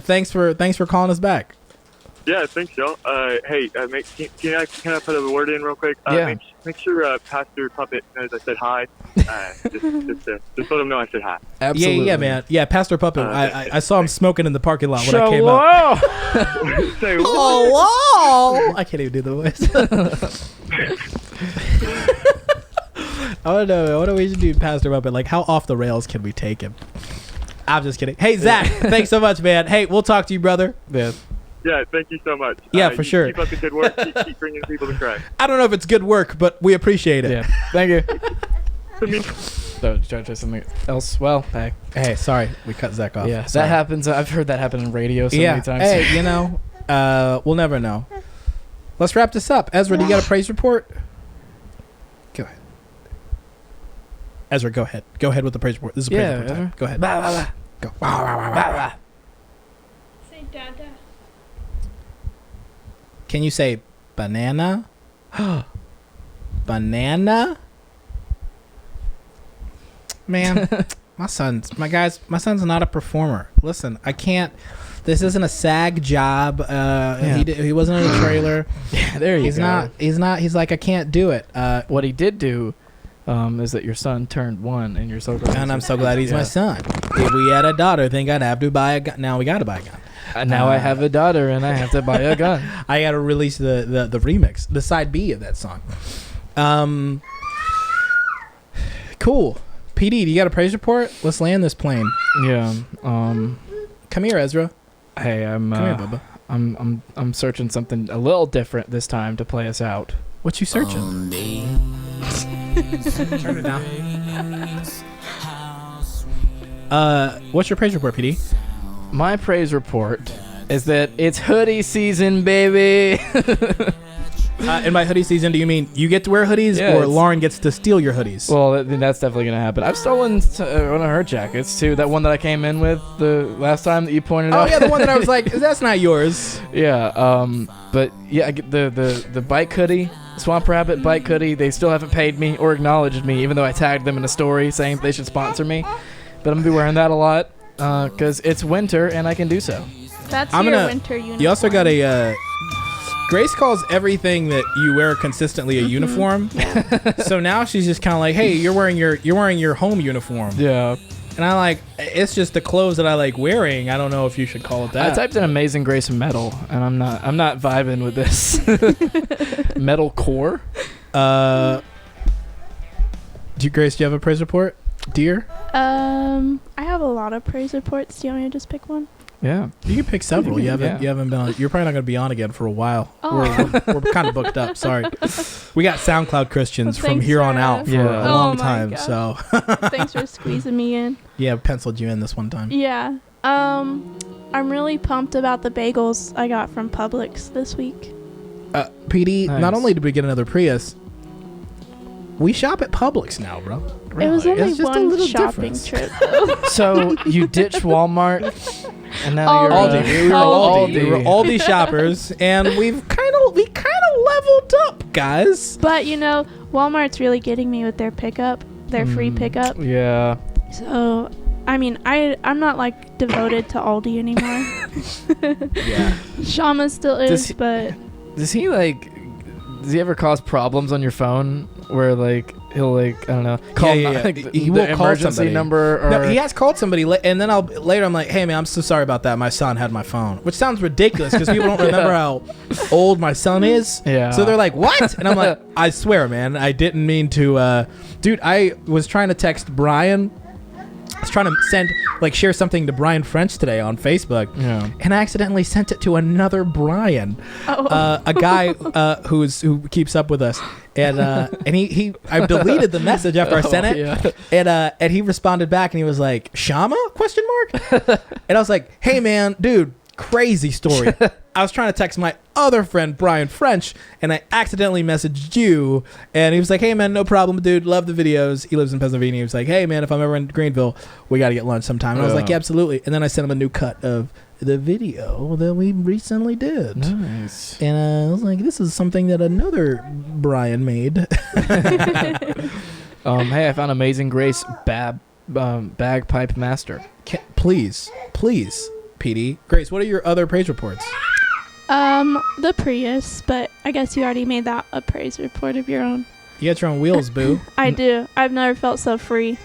Thanks for calling us back. Yeah, thanks, y'all. Hey, can I put a word in real quick? Yeah. Make sure Pastor Puppet knows I said hi. Just let him know I said hi. Absolutely. Yeah, man. Yeah, Pastor Puppet. I saw him smoking in the parking lot when I came up. Say, Oh, I can't even do the voice. I don't know. What do we do, Pastor Puppet? Like, how off the rails can we take him? I'm just kidding. Hey, Zach, thanks so much, man. Hey, we'll talk to you, brother. Yeah. Yeah, thank you so much. Yeah, for sure. Keep up the good work. Keep bringing people to Christ. I don't know if it's good work, but we appreciate it. Yeah. Thank you. I mean, So, try to say something else. Well, hey. Hey, sorry. We cut Zach off. Yeah, Sorry. that happens. I've heard that happen in radio so many times. Hey, you know, we'll never know. Let's wrap this up. Ezra, do you got a praise report? Go ahead. Ezra, go ahead. Go ahead with the praise report. This is a praise report time. Ezra. Go ahead. Bah, bah, bah. Go. Bah, bah. Say dada. Can you say banana? Banana? Man, my son's not a performer. Listen, I can't. This isn't a SAG job. He wasn't in a trailer. Yeah, there you go. He's not. He's like, I can't do it. What he did do is that your son turned 1, and you're so glad. And I'm so glad he's my son. If we had a daughter, I think I'd have to buy a gun. Now we got to buy a gun. And now I have a daughter, and I have to buy a gun. I got to release the remix, the side B of that song. Cool. PD, do you got a praise report? Let's land this plane. Yeah. Come here, Ezra. Hey, Come here, Bubba. I'm searching something a little different this time to play us out. What you searching? Turn it down. What's your praise report, PD? My praise report is that it's hoodie season, baby. In my hoodie season, do you mean you get to wear hoodies, Yeah, or it's- Lauren gets to steal your hoodies? Well, that's definitely gonna happen. I've stolen one of her jackets too. That one that I came in with the last time that you pointed Oh out. yeah, the one that I was like, that's not yours. Yeah. But yeah, I get the bike hoodie, Swamp Rabbit bike hoodie. They still haven't paid me or acknowledged me, even though I tagged them in a story saying they should sponsor me. But I'm gonna be wearing that a lot because it's winter and I can do so. That's I'm your gonna- winter uniform. You also got a Grace calls everything that you wear consistently a uniform. So now she's just kind of like, hey, you're wearing your home uniform. Yeah. And I like, it's just the clothes that I like wearing. I don't know if you should call it that. I typed in Amazing Grace metal, and I'm not vibing with this. Metal core. Grace, do you have a praise report, dear? I have a lot of praise reports. Do you want me to just pick one? Yeah. You can pick several. You haven't been on. You're probably not going to be on again for a while. Oh. We're kind of booked up. Sorry. We got SoundCloud Christians Well, from thanks here on for, out for Yeah. a Oh long my time. gosh. So Thanks for squeezing me in. yeah, penciled you in this one time. Yeah. I'm really pumped about the bagels I got from Publix this week. PD, Nice. not only did we get another Prius, we shop at Publix now, bro. It was Really? only It's just a one little shopping difference. trip, though. So you ditched Walmart, and now you're Aldi. We were Aldi. We were Aldi shoppers, and we kind of leveled up, guys. But Walmart's really getting me with their pickup, their free pickup. Yeah. So, I mean, I'm not like devoted to Aldi anymore. Yeah. Shama still is, Does but Does he ever cause problems on your phone where like he'll like I don't know call Yeah. like, He the will call emergency somebody. number or No, he has called somebody, and then later I'm like, hey man, I'm so sorry about that. My son had my phone, which sounds ridiculous because people don't remember how old my son is. Yeah. So they're like, what? And I'm like, I swear, man, I didn't mean to. Dude, I was trying to text Brian. I was trying to share something to Brian French today on Facebook, Yeah. and I accidentally sent it to another Brian, a guy who keeps up with us, and I deleted the message after I sent it, Yeah. and he responded back and he was like, Shama ? And I was like, hey man, dude, crazy story. I was trying to text my other friend Brian French, and I accidentally messaged you, and he was like, hey man, no problem, dude, love the videos. He lives in Pennsylvania. He was like, hey man, if I'm ever in Greenville, we got to get lunch sometime. And I was like, yeah, absolutely. And then I sent him a new cut of the video that we recently did. Nice. And I was like, this is something that another Brian made. Hey, I found Amazing Grace bagpipe master. Please, PD. Grace, what are your other praise reports? the Prius, but I guess you already made that a praise report of your own. You got your own wheels, boo. I do. I've never felt so free.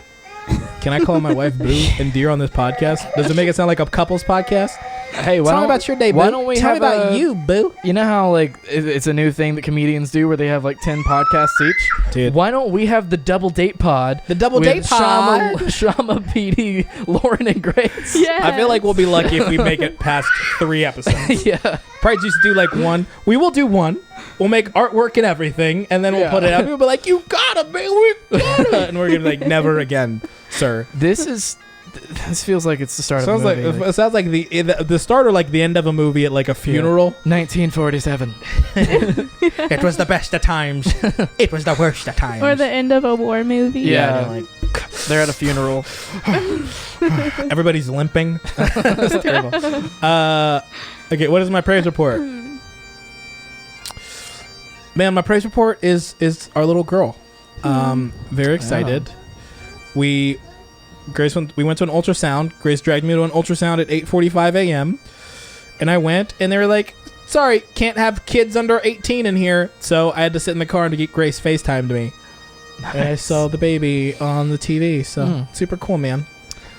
Can I call my wife boo and dear on this podcast? Does it make it sound like a couples podcast? Hey, Tell me about your day, boo. Why don't we Tell me have about you, boo. You know how like it's a new thing that comedians do where they have like 10 podcasts each? Dude. Why don't we have the double date pod? The double with date pod. Shama, PD, Lauren, and Grace. Yeah. I feel like we'll be lucky if we make it past 3 episodes. Yeah. Probably just do like one. We will do one. We'll make artwork and everything, and then we'll put it out. People will be like, you gotta, man, we gotta. And we're gonna be like, never again, sir. This feels like it's the start Sounds of a like movie. it sounds like the start or like the end of a movie at like a funeral. 1947. It was the best of times. It was the worst of times. Or the end of a war movie. Yeah. they're like, They're at a funeral. everybody's limping. That's terrible. Okay, what is my praise report? Man, my praise report is our little girl. Very excited. We went to an ultrasound. Grace dragged me to an ultrasound at 8:45 a.m. and I went, and they were like, "Sorry, can't have kids under 18 in here." So I had to sit in the car and get Grace FaceTime to me. Nice. And I saw the baby on the TV. So super cool, man.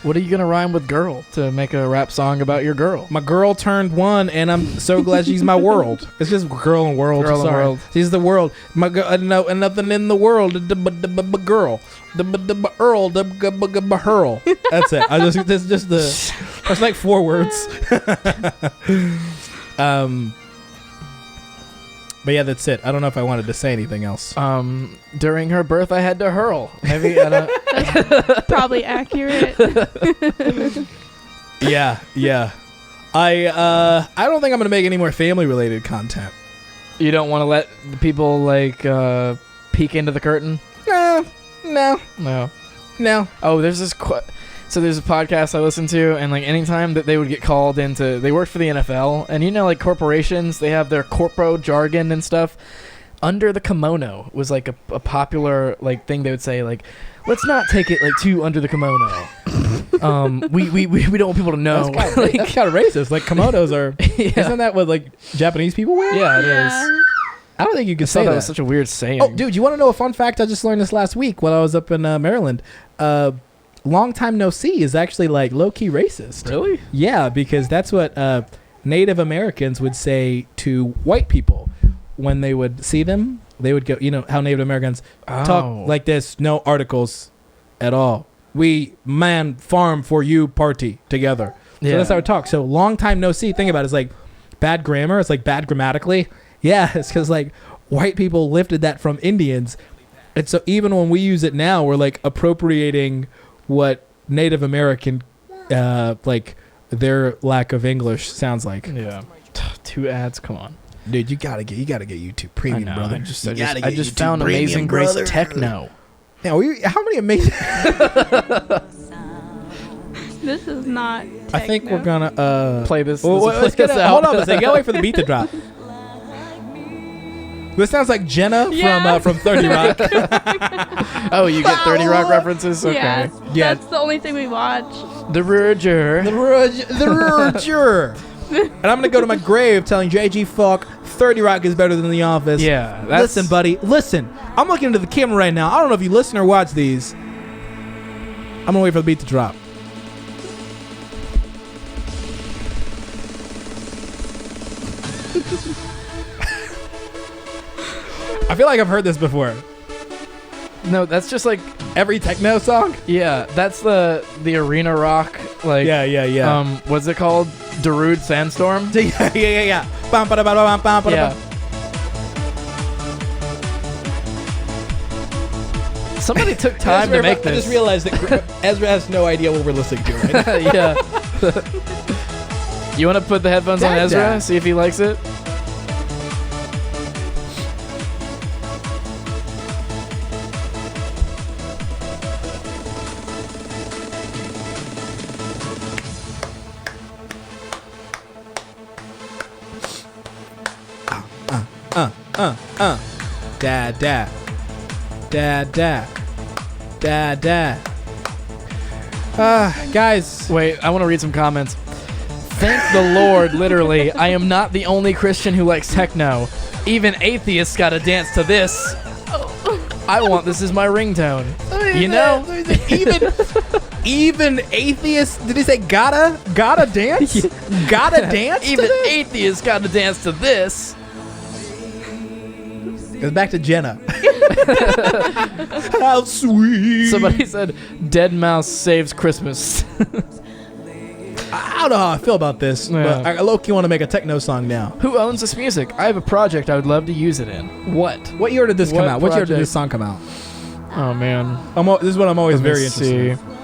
What are you gonna rhyme with "girl" to make a rap song about your girl? My girl turned 1, and I'm so glad she's my world. It's just girl and world. Girl and Sorry. world. She's the world. My girl, no, nothing in the world. The girl, the earl, the hurl. That's it. That's just the. That's like 4 words. But yeah, that's it. I don't know if I wanted to say anything else. During her birth, I had to hurl. Maybe I don't. Probably accurate. Yeah. I don't think I'm gonna make any more family related content. You don't want to let the people like peek into the curtain. No. Oh, there's this. So there's a podcast I listen to, and like anytime that they would get called into, they worked for the NFL, and you know, like corporations, they have their corpo jargon and stuff. Under the kimono was like a popular like thing they would say, like, let's not take it like too under the kimono. We don't want people to know. That's kind of racist. Like kimonos are. Yeah. Isn't that what like Japanese people wear? Yeah, it is. I don't think you I could thought say that was such a weird saying. Oh, dude, you want to know a fun fact? I just learned this last week when I was up in Maryland. Long time no see is actually like low key racist. Really? Yeah, because that's what Native Americans would say to white people when they would see them. They would go, you know how Native Americans talk like this, no articles at all. We man farm for you party together. So that's how we talk. So long time no see. Think about it. It's like bad grammar. It's like bad grammatically. Yeah, it's because like white people lifted that from Indians. And so even when we use it now, we're like appropriating what Native American, like their lack of English sounds like. Yeah. 2 ads, come on. Dude, you gotta get YouTube Premium, brother. I just found Amazing Grace Techno. Now, how many amazing? This is not. I think we're gonna play this. Well, let's play this out. Hold on a second. Gotta wait for the beat to drop. This sounds like Jenna from 30 Rock. Oh, you get 30 Rock references? Okay. Yeah. That's the only thing we watch. The Roger. The Roger. And I'm gonna go to my grave telling JG fuck 30 Rock is better than The Office. Yeah. Listen, buddy. Listen. I'm looking into the camera right now. I don't know if you listen or watch these. I'm gonna wait for the beat to drop. I feel like I've heard this before. No, that's just like every techno song. Yeah, that's the arena rock. Like yeah. What's it called? Darude Sandstorm. Yeah. Bum, ba, da, ba, da, bum, ba, da, Yeah. Somebody took time to make this. I just realized that Ezra has no idea what we're listening to right now. Yeah. You want to put the headphones on Ezra? See if he likes it. Dad. Guys. Wait, I want to read some comments. Thank the Lord, literally. I am not the only Christian who likes techno. Even atheists gotta dance to this. I want this as my ringtone. You know? Even atheists, did he say gotta dance? Yeah. Gotta dance? Even atheists gotta dance to this. Goes back to Jenna. How sweet. Somebody said, Dead Mouse saves Christmas. I don't know how I feel about this, but I low-key want to make a techno song now. Who owns this music? I have a project I would love to use it in. What? What year did this come out? What year did project? this song come out? Oh, man. This is what I'm always very Let's interested see. in.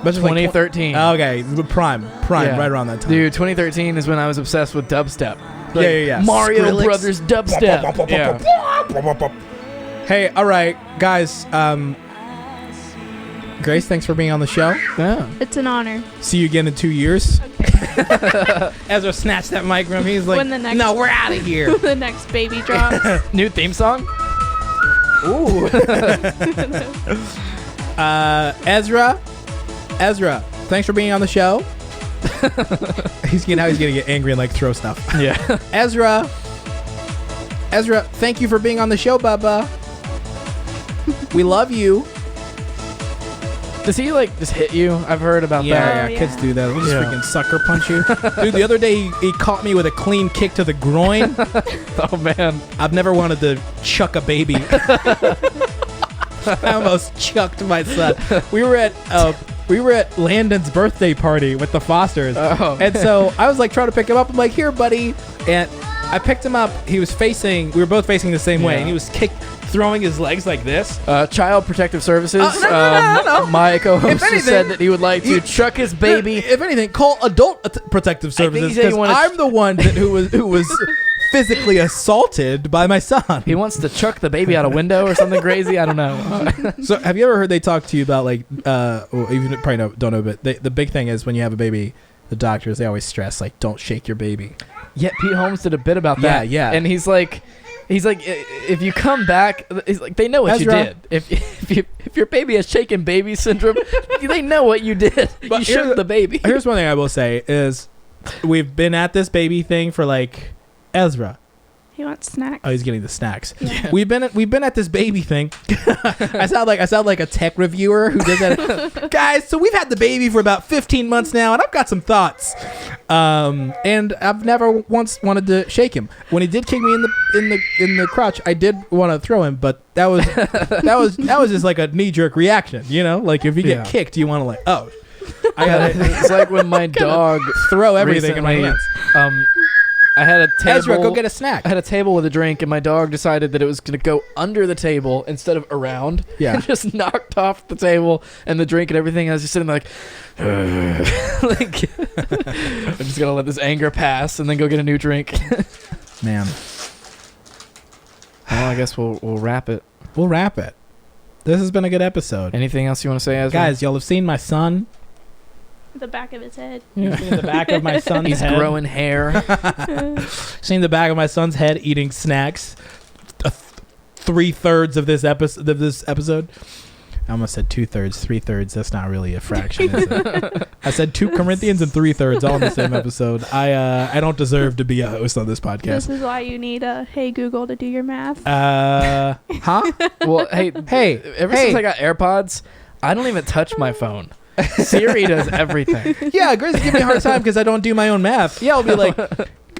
But just 2013. Okay, prime, Yeah. right around that time. Dude, 2013 is when I was obsessed with dubstep. Like Yeah. Mario Skrillex. Brothers dubstep. Yeah. Hey, all right, guys. Grace, thanks for being on the show. Yeah. It's an honor. See you again in 2 years. Ezra snatched that mic from me. He's like, When the next- no, we're out of here. The next baby drops. New theme song? Ooh. Ezra, thanks for being on the show. he's gonna get angry and like throw stuff. Yeah. Ezra, thank you for being on the show, Bubba. We love you. Does he like just hit you? I've heard about that. Yeah, kids do that. They'll just Yeah. freaking sucker punch you. Dude, the other day he caught me with a clean kick to the groin. Oh man. I've never wanted to chuck a baby. I almost chucked my son. We were at Landon's birthday party with the Fosters. Oh, and so I was like trying to pick him up. I'm like, here, buddy. And I picked him up. We were both facing the same way. And he was throwing his legs like this. Child Protective Services. No. My co-host If anything, said that he would like to chuck his baby. If anything, call Adult Protective Services he said he because wanted I'm the one who was physically assaulted by my son. He wants to chuck the baby out a window or something crazy. I don't know. So have you ever heard they talk to you about like well, even probably don't know, but the big thing is when you have a baby, the doctors, they always stress like don't shake your baby. Yeah, Pete Holmes did a bit about that. Yeah. And he's like, if you come back, he's like, they know what Ezra. you did. If if your baby has shaken baby syndrome, they know what you did. But You shook the baby. Here's one thing I will say is we've been at this baby thing for like Ezra. He wants snacks. Oh, he's getting the snacks. Yeah. We've been at this baby thing. I sound like a tech reviewer who does that. Guys, so we've had the baby for about 15 months now, and I've got some thoughts. And I've never once wanted to shake him. When he did kick me in the crotch, I did want to throw him, but that was just like a knee jerk reaction, you know? Like if you get kicked, you want to like, oh, I gotta It's like when my dog throw everything in my recently, hands. I had a table. Ezra, go get a snack. I had a table with a drink, and my dog decided that it was going to go under the table instead of around. Yeah. And just knocked off the table and the drink and everything. I was just sitting there like, I'm just going to let this anger pass and then go get a new drink. Man, Well, I guess we'll wrap it. we'll wrap it. This has been a good episode. Anything else you want to say, Ezra? Guys, y'all have seen my son. The back of his head. You've seen the back of my son's He's head. growing hair. Seen the back of my son's head eating snacks. 3/3 of this episode. I almost said 2/3, 3/3. That's not really a fraction, is it? I said 2 Corinthians and 3/3 all in the same episode. I don't deserve to be a host on this podcast. This is why you need a Hey Google to do your math. Huh? Well, hey, ever hey. since I got AirPods, I don't even touch my phone. Siri does everything. Yeah, Grace give me a hard time because I don't do my own math. Yeah, I'll be like,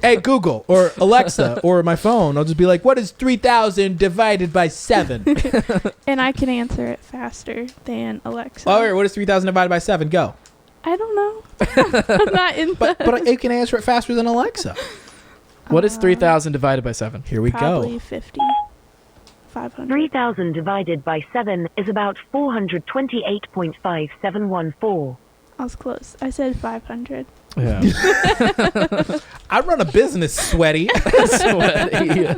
hey, Google or Alexa or my phone. I'll just be like, what is 3,000 divided by 7? And I can answer it faster than Alexa. All right, what is 3,000 divided by 7? Go. I don't know. I'm not in But you can answer it faster than Alexa. What is 3,000 divided by 7? Here we probably go. 50. 500. 3,000 divided by 7 is about 428.5714. I was close. I said 500. Yeah. I run a business, sweaty. Sweaty.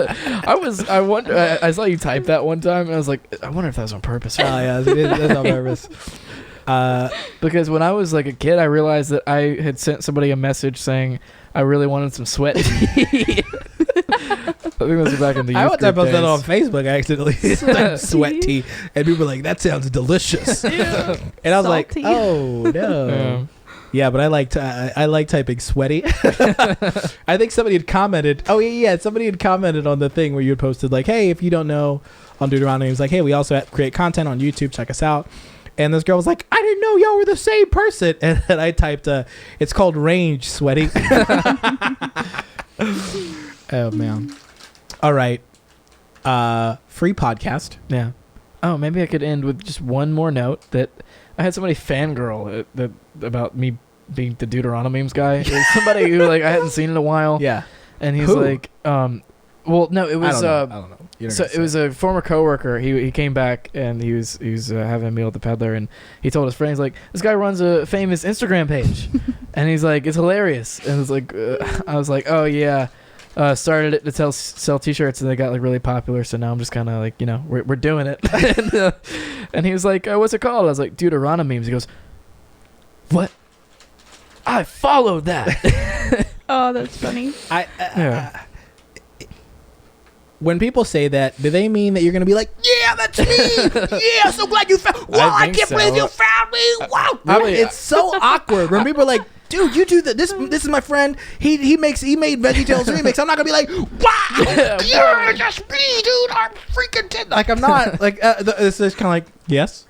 I saw you type that one time, and I was like, I wonder if that was on purpose. Oh, yeah, that's on purpose. Because when I was like a kid, I realized that I had sent somebody a message saying I really wanted some sweat tea. I think this was back in the youth I went to group post that on days. Facebook accidentally. Sweat tea. And people were like, that sounds delicious. And I was like, Salty. oh, no. Yeah. Yeah, but I like typing sweaty. I think somebody had commented. Oh, yeah. Somebody had commented on the thing where you had posted like, hey, if you don't know on Deuteronomy, it was like, hey, we also create content on YouTube. Check us out. And this girl was like, I didn't know y'all were the same person. And then I typed, it's called range sweaty. Oh, man. All right. Free podcast. Yeah. Oh, maybe I could end with just one more note that I had somebody fangirl about me being the Deuteronomy memes guy. It was somebody who like I hadn't seen in a while. Yeah. And he's Who? like, well, no, it was I don't know. so it was a former coworker. He came back and he was having a meal at the Peddler, and he told his friends like, this guy runs a famous Instagram page, and he's like, it's hilarious. And it's like, I was like, oh yeah. Started it to sell T-shirts, and they got like really popular. So now I'm just kind of like, we're doing it. And he was like, "What's it called?" I was like, "Deuteronomy memes." He goes, "What? I followed that." Oh, that's funny. Yeah. When people say that, do they mean that you're going to be like, yeah, that's me. Yeah, so glad you found. Wow, I think can't so. believe you found me. Wow. Really, It's so awkward when people are like, dude, you do that. This is my friend. He made VeggieTales remix. I'm not gonna be like, wow, you're just me, dude. I'm freaking dead. Like I'm not like it's just kind of like yes.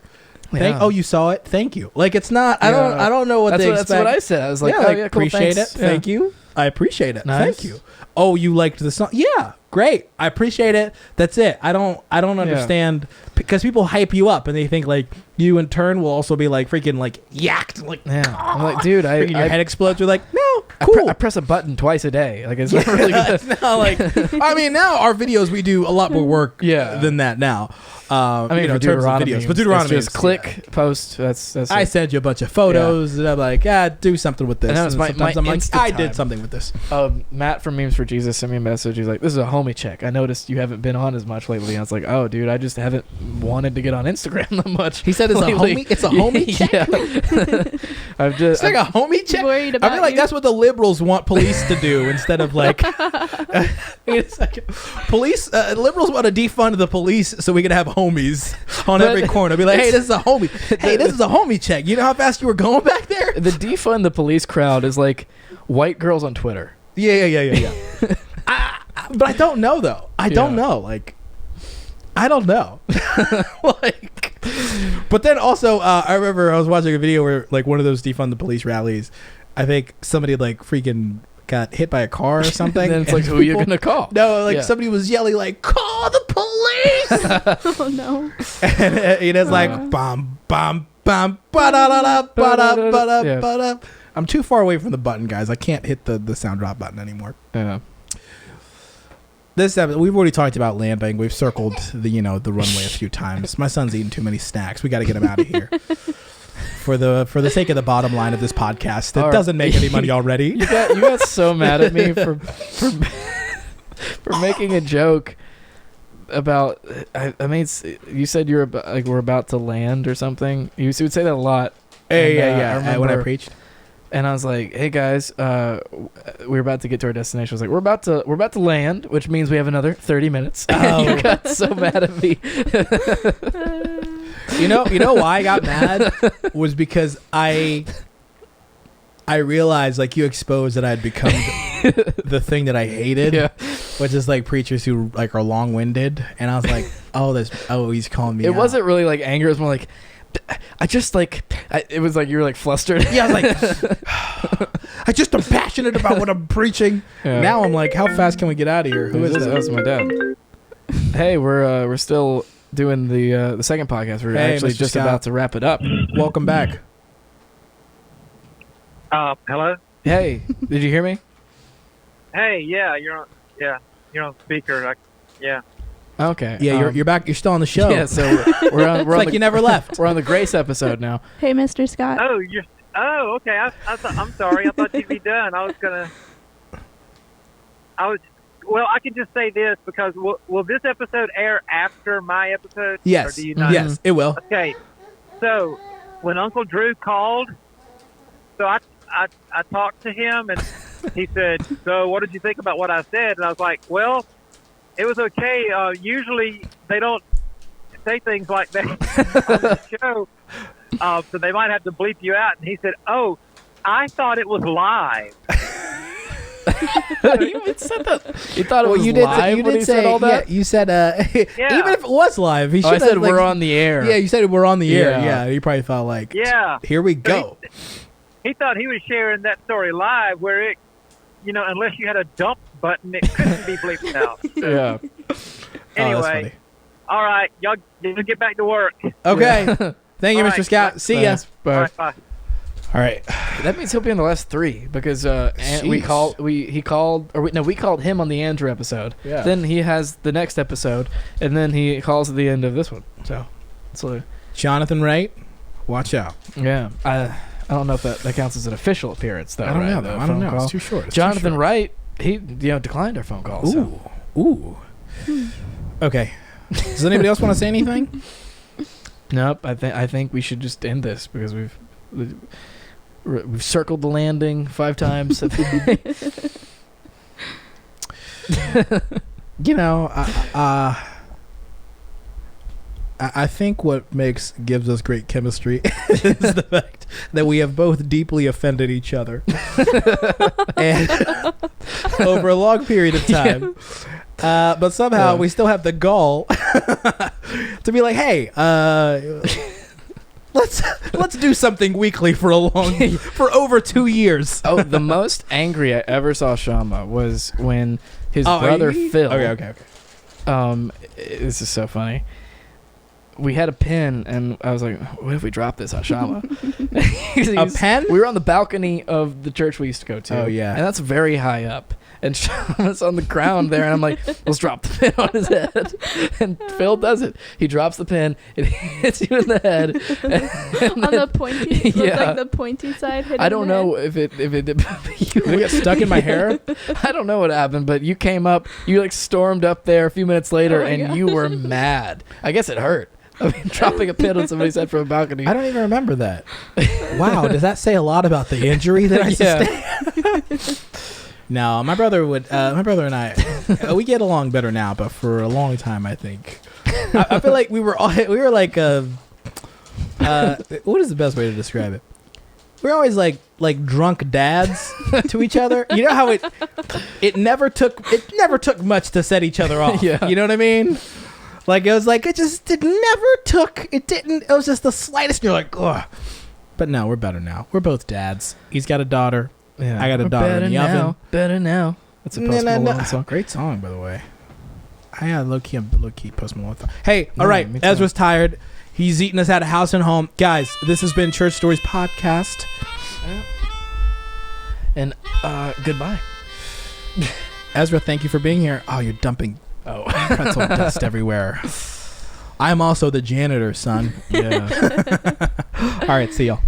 Yeah. Oh, you saw it. Thank you. Like it's not. I don't know what that's they what, expect. That's what I said. I was like, yeah, "Oh like, yeah, cool, appreciate thanks." it. Thank you. I appreciate it. Nice. Thank you. Oh, you liked the song? Yeah, great. I appreciate it. That's it. I don't understand because people hype you up and they think like you in turn will also be like freaking like yacked like Yeah, I'm like, dude, freaking your head explodes. You're like, no, I cool. press a button twice a day. Like it's not really good. It's not like I mean now our videos we do a lot more work Yeah. than that now. I mean, in for terms of Deuteronomy, videos, but Deuteronomy it's just is- click, post. That's I it. send you a bunch of photos and I'm like, do something with this. And that was And my sometimes I'm like, Insta I time. did something with this. Matt from Memes for Jesus sent me a message. He's like, "This is a homie check. I noticed you haven't been on as much lately." And I was like, "Oh, dude, I just haven't wanted to get on Instagram that much." He said it's a completely- homie. It's a homie check. Yeah. I'm just. It's like a homie check. Worried I about feel like you. that's what the liberals want police to do instead of like. It's like police. Liberals want to defund the police so we can have homies on But every corner. Be like, hey, this is a homie. Hey, this is a homie check. You know how fast you were going back there? the defund the police crowd is like white girls on Twitter. Yeah. But I don't know though. I don't know. Like, I don't know. Like, but then also, I remember I was watching a video where like one of those defund the police rallies. I think somebody like freaking got hit by a car or something. And then it's and like, who are you people- gonna call? No, like Yeah. somebody was yelling like, "Call the police!" Oh no. And it is like, bum bum bum ba da da da ba da ba da Yeah. ba da. I'm too far away from the button, guys. I can't hit the sound drop button anymore. Yeah. This episode, we've already talked about landing. We've circled the runway a few times. My son's eating too many snacks. We got to get him out of here. For the sake of the bottom line of this podcast, it doesn't make any money already. You got so mad at me for making a joke about. I mean, you said you're about, like we're about to land or something. You would say that a lot. Hey, And, yeah. I When I remember- preached, And I was like, "Hey guys, we're about to get to our destination." I was like, "We're about to land, which means we have another 30 minutes." Oh. You got so mad at me. you know why I got mad was because I realized like you exposed that I'd become the thing that I hated, Yeah. which is like preachers who like are long-winded, and I was like, he's calling me. It out. wasn't really like anger. It was more like, I just like. It was like you were like flustered. Yeah, I was like, I just am passionate about what I'm preaching. Yeah. Now I'm like, how fast can we get out of here? Who is this? that? That's my dad. Hey, we're still doing the second podcast. We're Hey, actually Mr. just Scott. about to wrap it up. Welcome back. Hello? Hey, did you hear me? Hey, yeah, you're on speaker. Okay. Yeah, you're back. You're still on the show. Yeah, so we're on. We're It's on like the, you never left. We're on the Grace episode now. Hey, Mr. Scott. Oh, okay. I'm sorry. I thought you'd be done. Well, I can just say this because will this episode air after my episode? Yes. Or do you not? Yes, it will. Okay. So when Uncle Drew called, so I talked to him and he said, "So what did you think about what I said?" And I was like, "Well, it was okay. Usually they don't say things like that on the show, so they might have to bleep you out." And he said, "Oh, I thought it was live." You even said that. You thought it was you did. live You when did he say said all that. Yeah, you said. Even if it was live, he Oh, should I have said like, we're on the air. Yeah, you said we're on the air. Yeah. Yeah, he probably felt like. Yeah. Here we go. He thought he was sharing that story live, where it, unless you had a dump button, it couldn't be bleeped out. So, Yeah. Anyway, all right, y'all get back to work. Okay. Thank you, All Mr. right. Scott. See ya. Thanks. Bye. All right, bye. All right. That means he'll be in the last 3 because we Jeez. we called him on the Andrew episode. Yeah. Then he has the next episode, and then he calls at the end of this one. So, Jonathan Wright, watch out. yeah. I don't know if that counts as an official appearance though. I don't right? know. The Though. I don't phone know. call. It's too short. It's Jonathan too Wright, he declined our phone call. short. So. Ooh. Okay. Does anybody else want to say anything? Nope. I think we should just end this because we've circled the landing 5 times. I think what gives us great chemistry is the fact that we have both deeply offended each other and over a long period of time. But somehow we still have the gall to be like, hey, let's do something weekly for over 2 years. Oh, the most angry I ever saw Shama was when his brother Phil. Okay. This is so funny. We had a pin, and I was like, "What if we drop this on Shama?" A pen? We were on the balcony of the church we used to go to. Oh, yeah. and that's very high up. And Shama's on the ground there, and I'm like, "Let's drop the pin on his head." And Phil does it. He drops the pin. It hits you in the head. On the pointy, Yeah. like the pointy side. I don't know if it Did it get stuck in my hair? I don't know what happened, but you came up, you like stormed up there a few minutes later, Oh my and gosh. you were mad. I guess it hurt. I mean, dropping a pin on somebody's head from a balcony. I don't even remember that. Wow, does that say a lot about the injury that I sustained? No, my brother and I, we get along better now, but for a long time, I think. I feel like we were like, what is the best way to describe it? We're always like drunk dads to each other. You know how it never took much to set each other off. Yeah. You know what I mean? Like it was just the slightest. And you're like, ugh. But no, we're better now. We're both dads. He's got a daughter. Yeah. I got a daughter in the oven. Better now. That's a Post Malone song. Great song, by the way. I'm low key Post Malone. Hey, all Yeah, right. me too. Ezra's tired. He's eating us out of house and home. Guys, this has been Church Stories Podcast. And goodbye. Ezra, thank you for being here. Oh, you're dumping pretzel dust everywhere. I'm also the janitor, son. Yeah. All right, see y'all.